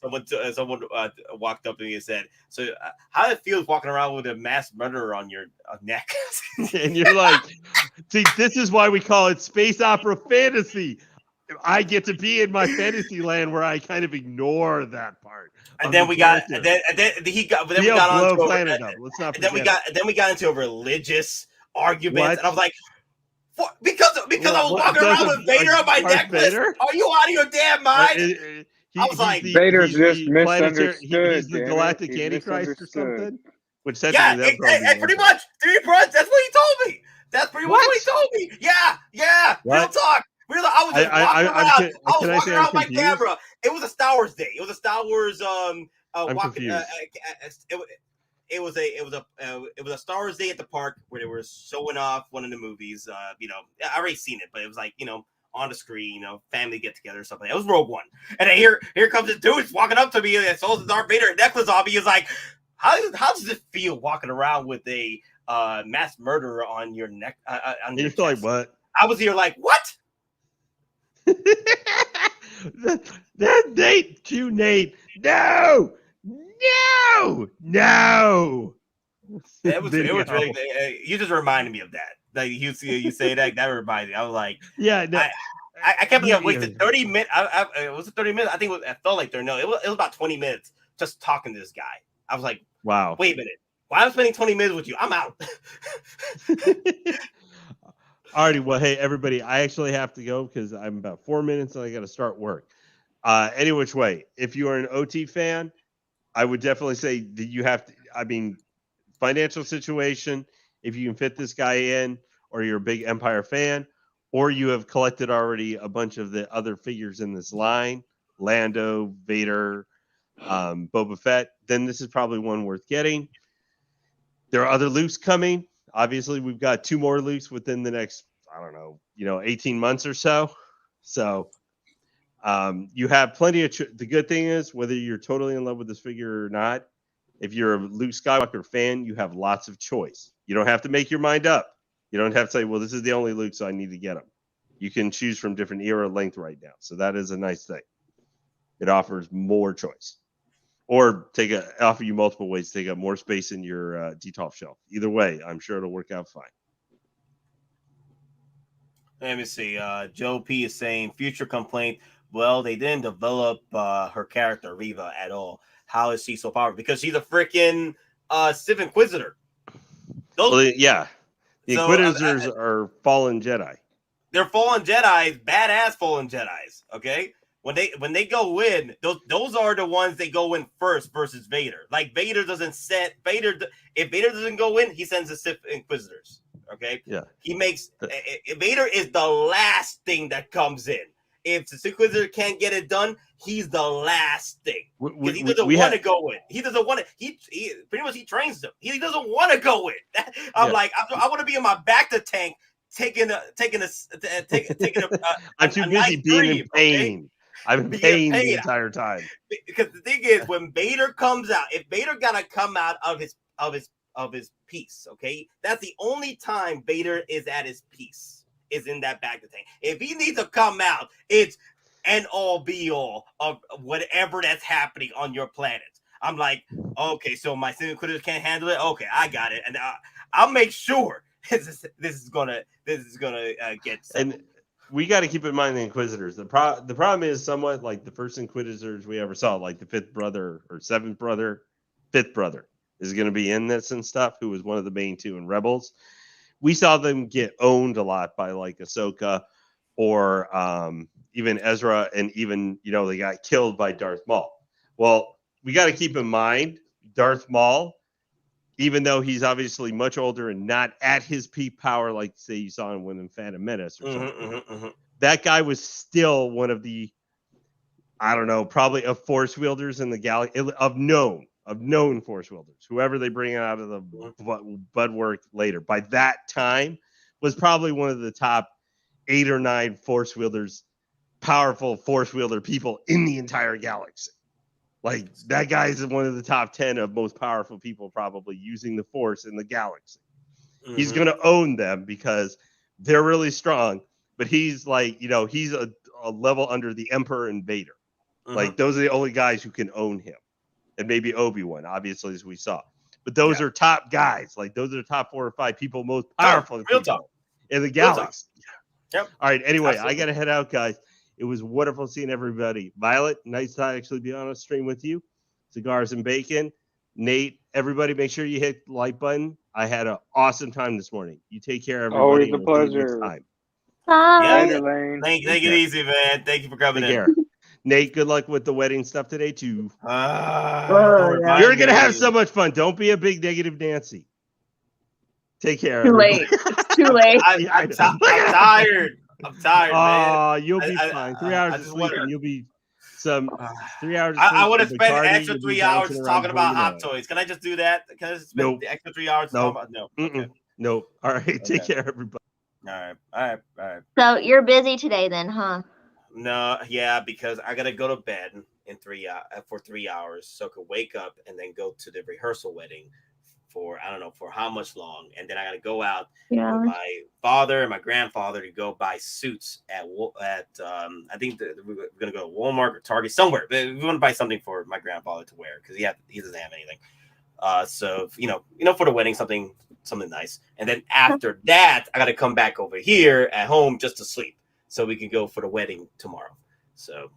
walked up to me and said, "So, how it feels walking around with a mass murderer on your neck?" And you're like, "See, this is why we call it space opera fantasy. I get to be in my fantasy land where I kind of ignore that part." And then we got on to we got into a religious argument, and I was like. Because I was walking around with Vader on my necklace. Vader? Are you out of your damn mind? I was like, Vader's just misunderstood. He's the galactic antichrist or something. Which pretty much. That's what he told me. That's pretty much what he told me. Yeah. What? Real talk. I was just walking around with my camera. It was a Star Wars day. It was a Star Wars I'm confused. It was a Star Wars day at the park where they were showing off one of the movies. I already seen it, but it was like, on the screen, family get together or something. It was Rogue One. And then here comes this dude walking up to me and saw the Darth Vader necklace on me. He's like, how does it feel walking around with a mass murderer on your neck? On your chest? Like, what? I was here like, what? Nate. No. It was really. You just reminded me of that. Like you say that reminded me. I was like, yeah. No, I can't believe I wasted 30 minutes. It was 30 minutes. I think it felt like 30. No, it was about 20 minutes just talking to this guy. I was like, wow. Wait a minute. Why am I spending 20 minutes with you? I'm out. Alrighty. Well, hey everybody, I actually have to go because I'm about 4 minutes and I got to start work. Any which way, if you are an OT fan, I would definitely say that you have to. I mean, financial situation. If you can fit this guy in, or you're a big Empire fan, or you have collected already a bunch of the other figures in this line, Lando, Vader, Boba Fett, then this is probably one worth getting. There are other Lukes coming. Obviously, we've got 2 more Lukes within the next, 18 months or so. So you have plenty of. The good thing is, whether you're totally in love with this figure or not, if you're a Luke Skywalker fan, you have lots of choice. You don't have to make your mind up. You don't have to say, well, this is the only Luke, so I need to get him. You can choose from different era length right now. So that is a nice thing. It offers more choice. Or offer you multiple ways to take up more space in your DTOF shelf. Either way, I'm sure it'll work out fine. Let me see. Joe P is saying, future complaint. Well, they didn't develop her character, Reva, at all. How is she so powerful? Because she's a freaking Sith Inquisitor. The Inquisitors are fallen Jedi. They're fallen Jedi, badass fallen Jedis. Okay, when they go in, those are the ones they go in first versus Vader. Like Vader doesn't set Vader. If Vader doesn't go in, he sends the Sith Inquisitors. Okay, yeah, he makes Vader is the last thing that comes in. If the Inquisitor can't get it done, he's the last thing. Because he doesn't want to go in. He doesn't want to. He pretty much he trains them. He doesn't want to go in. I want to be in my back to tank, taking a. I'm too busy being in pain. Okay? I'm in pain the entire time. Because the thing is, when Vader comes out, if Vader gotta come out of his piece, okay, that's the only time Vader is at his piece. Is in that back to tank. If he needs to come out, it's end all be all of whatever that's happening on your planet. I'm like, okay, so my Sith Inquisitors can't handle it. Okay, I got it, and I'll make sure this is gonna get settled. And we got to keep in mind the Inquisitors. The problem is somewhat like the first Inquisitors we ever saw, like the 5th brother or 7th brother, 5th brother is going to be in this and stuff. Who was one of the main 2 in Rebels. We saw them get owned a lot by like Ahsoka or even Ezra, and even, they got killed by Darth Maul. Well, we got to keep in mind Darth Maul, even though he's obviously much older and not at his peak power, like say you saw him in Phantom Menace or something. that guy was still one of the, I don't know, probably of force wielders in the galaxy, of known force wielders, whoever they bring out of the bud work later. By that time, was probably one of the top 8 or 9 force wielders, powerful force wielder people in the entire galaxy. Like, that guy is one of the top 10 of most powerful people probably using the force in the galaxy. Mm-hmm. He's going to own them because they're really strong, but he's like, you know, he's a level under the Emperor and Vader. Mm-hmm. Like, those are the only guys who can own him. And maybe Obi-Wan, obviously, as we saw. But those are top guys. Like, those are the top 4 or 5 people most powerful people in the galaxy. Yep. All right, anyway, absolutely. I got to head out, guys. It was wonderful seeing everybody. Violet, nice to actually be on a stream with you. Cigars and Bacon. Nate, everybody, make sure you hit the like button. I had an awesome time this morning. You take care, everybody. Always a pleasure. Time. Bye. Yeah, take it easy, man. Thank you for coming in. Care. Nate, good luck with the wedding stuff today, too. Yeah. You're going to have so much fun. Don't be a big negative Nancy. Take care. Too late. It's too late. I'm tired. I'm tired, man. Oh, you'll be fine. 3 hours of sleep and you'll be some 3 hours. I would have spent the extra 3 hours talking about Hot Toys. Can I just do that? Can I just spend the extra 3 hours talking about? No. Okay. No. All right. Take care, everybody. All right. So you're busy today then, huh? No, yeah, because I gotta go to bed in for 3 hours, so I could wake up and then go to the rehearsal wedding for I don't know for how much long, and then I gotta go out with my father and my grandfather to go buy suits at I think we're gonna go to Walmart or Target somewhere. But we want to buy something for my grandfather to wear because he doesn't have anything. So you know for the wedding something nice, and then after that I gotta come back over here at home just to sleep. So we can go for the wedding tomorrow. So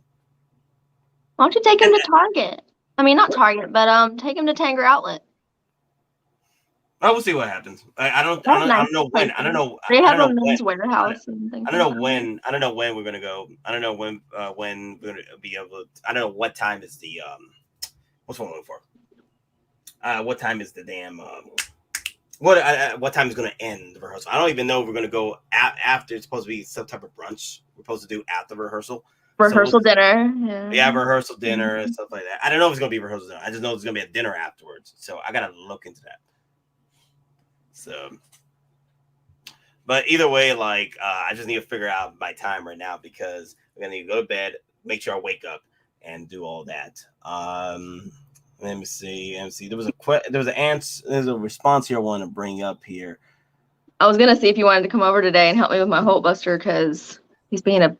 why don't you take him to Target? I mean, not Target, but take him to Tanger Outlet. I will see what happens. I don't know when. I don't know. They have a men's warehouse. I don't know when. I don't know when we're gonna go. I don't know when we're gonna be able to. I don't know what time is the what's one for? What time is the damn what time is going to end the rehearsal? I don't even know if we're going to go after. It's supposed to be some type of brunch we're supposed to do after rehearsal. Rehearsal dinner. Yeah, rehearsal dinner and stuff like that. I don't know if it's going to be rehearsal dinner. I just know it's going to be a dinner afterwards. So I got to look into that. So, but either way, like, I just need to figure out my time right now because I'm going to need to go to bed, make sure I wake up and do all that. Let me see. There's a response here I want to bring up here. I was gonna see if you wanted to come over today and help me with my Hulkbuster because he's being a.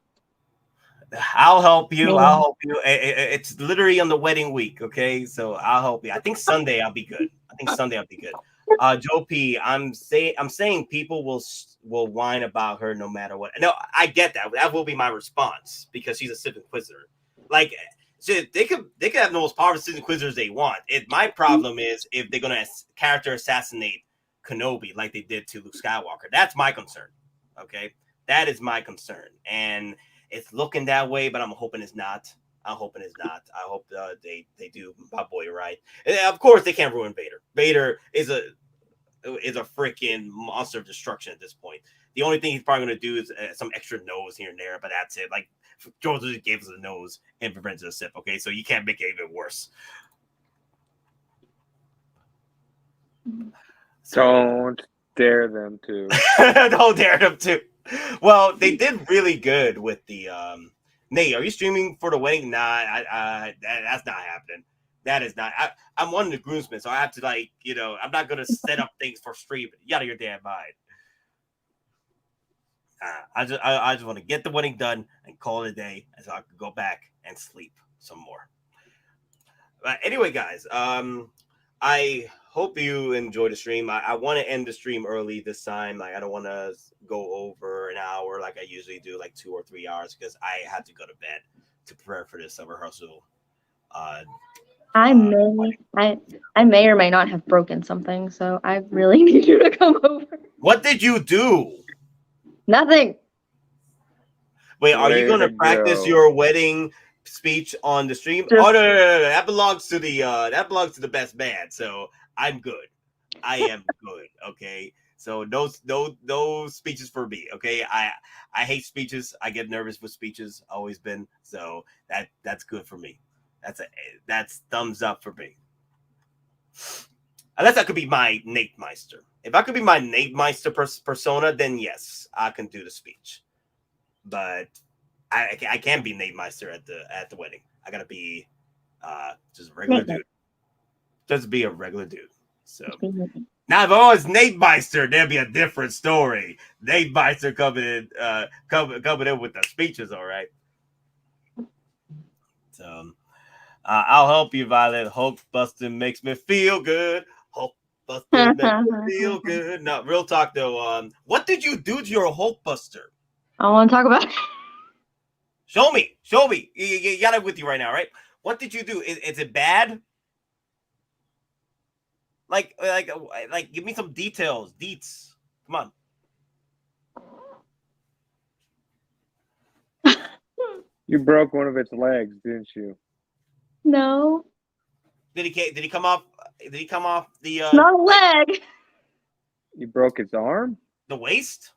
I'll help you. It's literally on the wedding week, okay? So I'll help you. I think Sunday I'll be good. Joe P, I'm saying people will whine about her no matter what. No, I get that. That will be my response because she's a Sith Inquisitor. Like. So they could have the most powerful Sith Inquisitors they want. My problem is if they're gonna character assassinate Kenobi like they did to Luke Skywalker. That's my concern. Okay, that is my concern, and it's looking that way. But I'm hoping it's not. I hope they do my boy right. And of course, they can't ruin Vader. Vader is a freaking monster of destruction at this point. The only thing he's probably gonna do is some extra nose here and there, but that's it. Like. George just gave us a nose and Revenge of the Sith, okay? So you can't make it even worse. Don't dare them to. Don't dare them to. Well, they did really good with the Nate, are you streaming for the wedding? Nah, that's not happening. That is not. I'm one of the groomsmen, so I have to I'm not gonna set up things for streaming. You out of your damn mind. I just want to get the wedding done and call it a day, so I can go back and sleep some more. But anyway, guys, I hope you enjoyed the stream. I want to end the stream early this time. Like I don't want to go over an hour like I usually do, like 2 or 3 hours, because I had to go to bed to prepare for this rehearsal. I may or may not have broken something, so I really need you to come over. What did you do? Nothing. Wait, are you going to practice your wedding speech on the stream? No. That belongs to the best man. So I'm good. I am good. Okay. So no speeches for me. Okay, I hate speeches. I get nervous with speeches. Always been. So that's good for me. That's thumbs up for me. Unless I could be my Nate Meister. If I could be my Nate Meister persona, then yes, I can do the speech. But I can't be Nate Meister at the wedding. I gotta be just a regular dude. Just be a regular dude. So now if I was Nate Meister, there'd be a different story. Nate Meister coming in with the speeches, all right. So I'll help you, Violet. Hulk busting makes me feel good. Hulk busting makes me feel good. No, real talk though. What did you do to your Hulk buster? I want to talk about it. Show me. You got it with you right now, right? What did you do? Is it bad? Like, give me some details. Deets. Come on. You broke one of its legs, didn't you? No. Did he come off? Did he come off the? Not a leg. You broke its arm? The waist?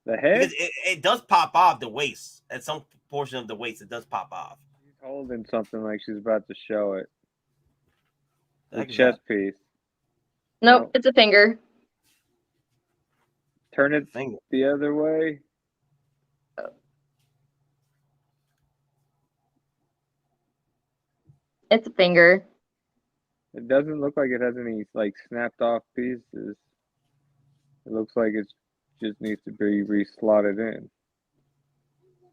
The head? Because it does pop off the waist. At some portion of the waist, it does pop off. She's holding something like she's about to show it. The chest piece. Nope, Oh. it's a finger. Turn it the other way. It's a finger. It doesn't look like it has any like snapped off pieces. It looks like it just needs to be re-slotted in.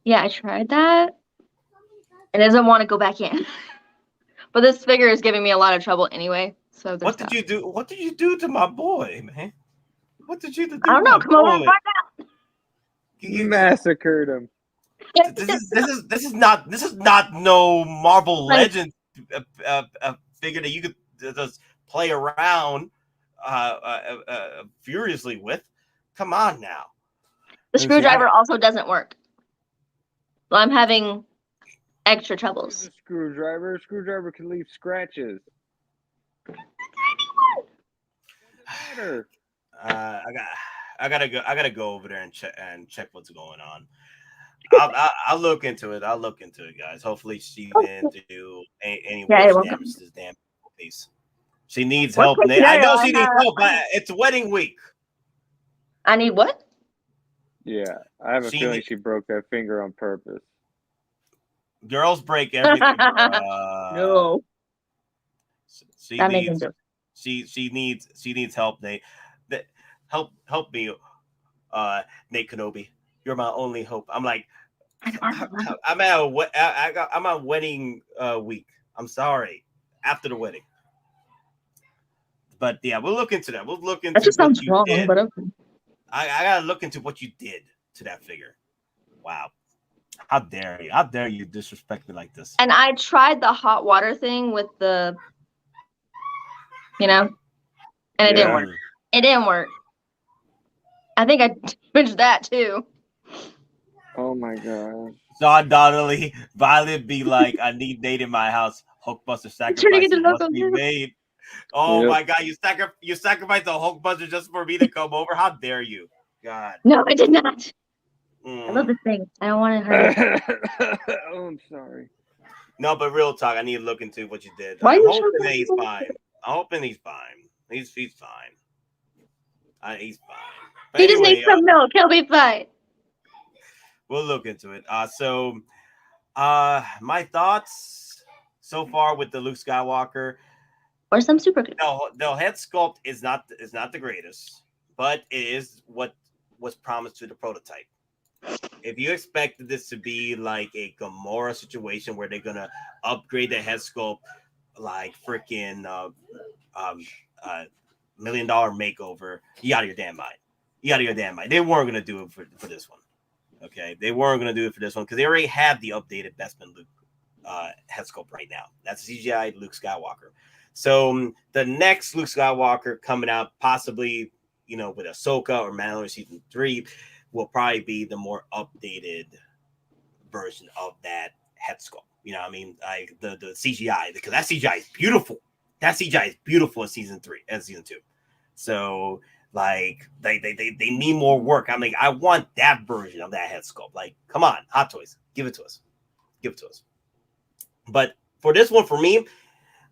Yeah, I tried that. It doesn't want to go back in. But this figure is giving me a lot of trouble anyway. So what did you do? What did you do to my boy, man? What did you do? I don't know. Come over and find out. You massacred him. This is not no Marvel Legends figure that you could just play around furiously with. Come on now. The screwdriver also doesn't work. Well, I'm having extra troubles. A screwdriver can leave scratches. I gotta go over there and check what's going on. I'll look into it. Guys. Hopefully she didn't do any worse damage to this damn piece. She needs help. I know she needs help, but it's wedding week. I need what? Yeah, I have a feeling she broke that finger on purpose. Girls break everything. No. She needs help, Nate. Help me, Nate Kenobi. You're my only hope. I'm like, I'm at wedding week. I'm sorry. After the wedding. But yeah, we'll look into that. We'll look into. That just sounds wrong, but okay. I gotta look into what you did to that figure. Wow. How dare you? How dare you disrespect me like this? And I tried the hot water thing with the, and it didn't work. It didn't work. I think I damaged that too. Oh my god. John Donnelly, Violet be like, I need Nate in my house. Hulkbuster sacrifice must be made. Oh my god, you sacrificed the Hulkbuster just for me to come over? How dare you? God. No, I did not. I love this thing. I don't want to hurt it. Oh, I'm sorry. No, but real talk, I need to look into what you did. Why I'm hoping he's fine. I'm hoping he's fine. He's fine. He's fine. But he just needs some milk. He'll be fine. We'll look into it. So my thoughts so far with the Luke Skywalker. Or some super good. No, head sculpt is not the greatest, but it is what was promised to the prototype. If you expected this to be like a Gamora situation where they're gonna upgrade the head sculpt like freaking $1 million makeover, you out of your damn mind. They weren't gonna do it for this one. Okay, they weren't gonna do it for this one because they already have the updated Bespin Luke head sculpt right now. That's CGI Luke Skywalker. So the next Luke Skywalker coming out, possibly with Ahsoka or Mandalorian season 3, will probably be the more updated version of that head sculpt. You know what I mean? Like the CGI, because that CGI is beautiful. That CGI is beautiful in season 3 and season 2. So Like they need more work. I'm like, I want that version of that head sculpt. Like, come on, Hot Toys, give it to us. Give it to us. But for this one, for me,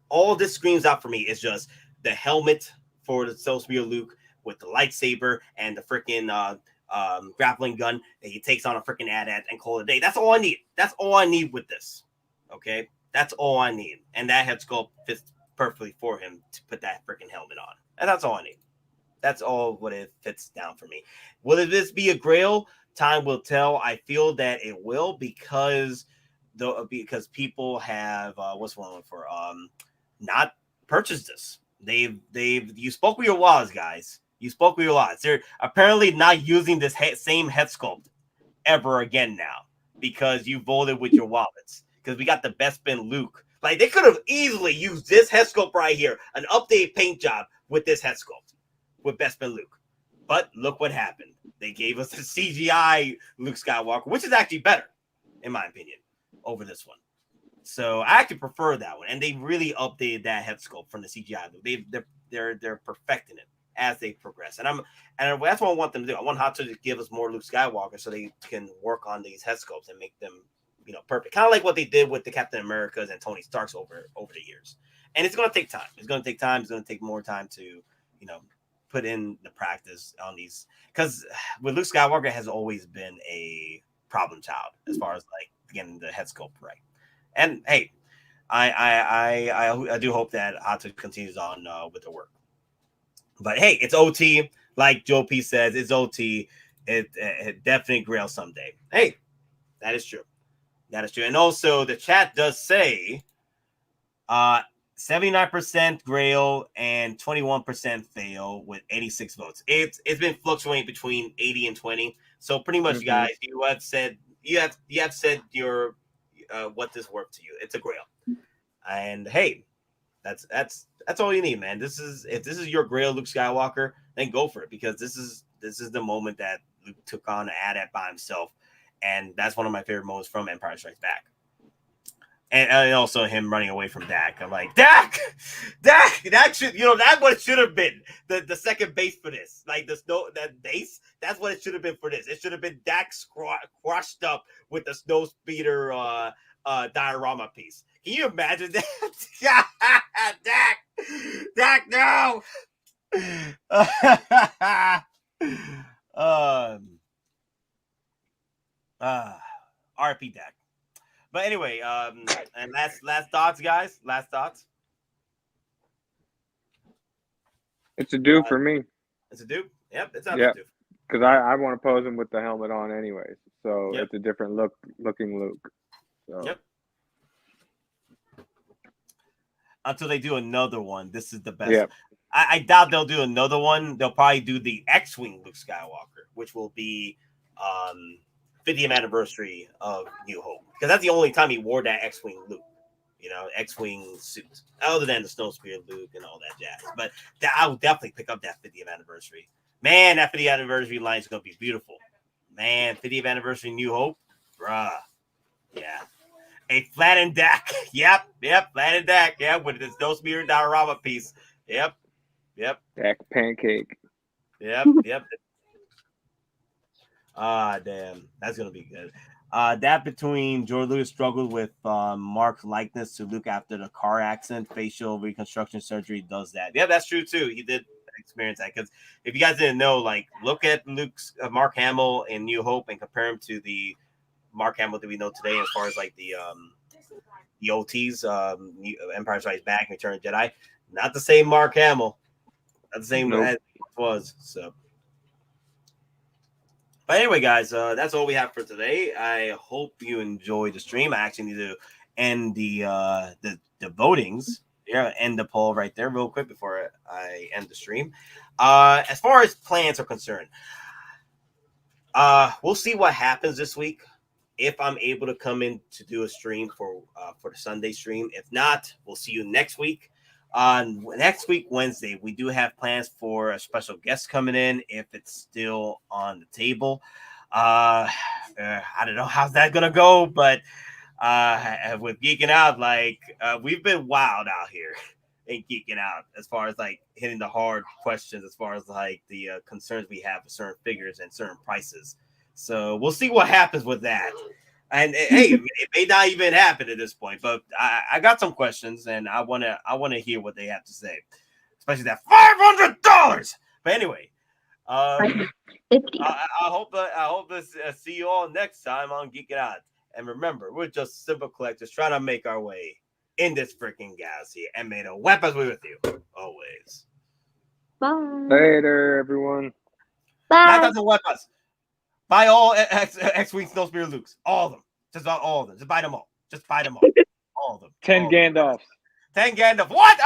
all this screams out for me is just the helmet for the Snowspeeder Luke with the lightsaber and the freaking grappling gun that he takes on a freaking AT-AT and call it a day. That's all I need. That's all I need with this. Okay? That's all I need. And that head sculpt fits perfectly for him to put that freaking helmet on. And that's all I need. That's all what it fits down for me. Will this be a Grail? Time will tell. I feel that it will because people have not purchased this. You spoke with your wallets, guys. You spoke with your wallets. They're apparently not using this same head sculpt ever again now because you voted with your wallets. Because we got the best spin Luke. Like they could have easily used this head sculpt right here, an updated paint job with this head sculpt with best spin Luke. But look what happened. They gave us the CGI Luke Skywalker, which is actually better, in my opinion, over this one. So I actually prefer that one, and they really updated that head sculpt from the CGI. They're perfecting it as they progress, and that's what I want them to do. I want Hot Toys to give us more Luke Skywalker so they can work on these head sculpts and make them, perfect. Kind of like what they did with the Captain Americas and Tony Starks over the years. And it's going to take time. It's going to take time. It's going to take more time to, put in the practice on these, because with Luke Skywalker has always been a problem child as far as like getting the head sculpt right. And hey, I do hope that Hot Toys continues on with the work. But hey, it's OT. Like Joe P says, it's OT. It definitely Grail someday. Hey, that is true. That is true. And also the chat does say 79% Grail and 21% fail with 86 votes. It's been fluctuating between 80 and 20. So pretty much, guys, you have said your what this worth to you. It's a Grail. And hey, that's all you need, man. If this is your Grail Luke Skywalker, then go for it, because this is the moment that Luke took on an AT-AT by himself, and that's one of my favorite moments from Empire Strikes Back. And also him running away from Dak. I'm like, Dak, that should, that's what it should have been. The second base for this, like that base, that's what it should have been for this. It should have been Dak squashed up with the Snowspeeder diorama piece. Can you imagine that? Dak, no. RP Dak. But anyway, and last thoughts, guys. Last thoughts. It's a do for me. It's a do. Yep, it's a do. Because I want to pose him with the helmet on anyways. So it's a different looking Luke. So. Yep. Until they do another one, this is the best. Yep. I doubt they'll do another one. They'll probably do the X-Wing Luke Skywalker, which will be 50th anniversary of New Hope, because that's the only time he wore that X-Wing Luke, X-Wing suit, other than the Snowspeeder Luke and all that jazz. But I will definitely pick up that 50th anniversary. Man, that 50th anniversary line is going to be beautiful. Man, 50th anniversary New Hope, bruh. Yeah. A flattened Dak. Yep, flattened Dak. Yeah, with the Snowspeeder diorama piece. Yep. Dak pancake. Yep. Damn, that's gonna be good. That between George Lucas struggled with Mark's likeness to Luke after the car accident. Facial reconstruction surgery does that. Yeah, that's true too. He did experience that, because if you guys didn't know, like, look at Luke's Mark Hamill in New Hope and compare him to the Mark Hamill that we know today, as far as like the OTs, Empire Strikes Back, Return of the Jedi. Not the same Mark Hamill. Not the same as it was. So. But anyway, guys, that's all we have for today. I hope you enjoyed the stream. I actually need to end the votings. Yeah, end the poll right there real quick before I end the stream. As far as plans are concerned, we'll see what happens this week. If I'm able to come in to do a stream for the Sunday stream. If not, we'll see you next week. Next week, Wednesday, we do have plans for a special guest coming in, if it's still on the table. I don't know how's that gonna go, but with Geekin Out, like, we've been wild out here. in Geeking Out as far as like hitting the hard questions, as far as like the concerns we have with certain figures and certain prices. So we'll see what happens with that. And hey, it may not even happen at this point, but I got some questions and I wanna hear what they have to say, especially that $500. But anyway, I hope to see you all next time on Geek It Out. And remember, we're just simple collectors trying to make our way in this freaking galaxy, and may the weapons be with you always. Bye. Later, everyone. Bye. Not the weapons. Buy all X-Wing Snowspeeder Lukes. All of them. Just about all of them. Just buy them all. Just buy them all. All of them. 10 Gandalfs. 10 Gandalf. What?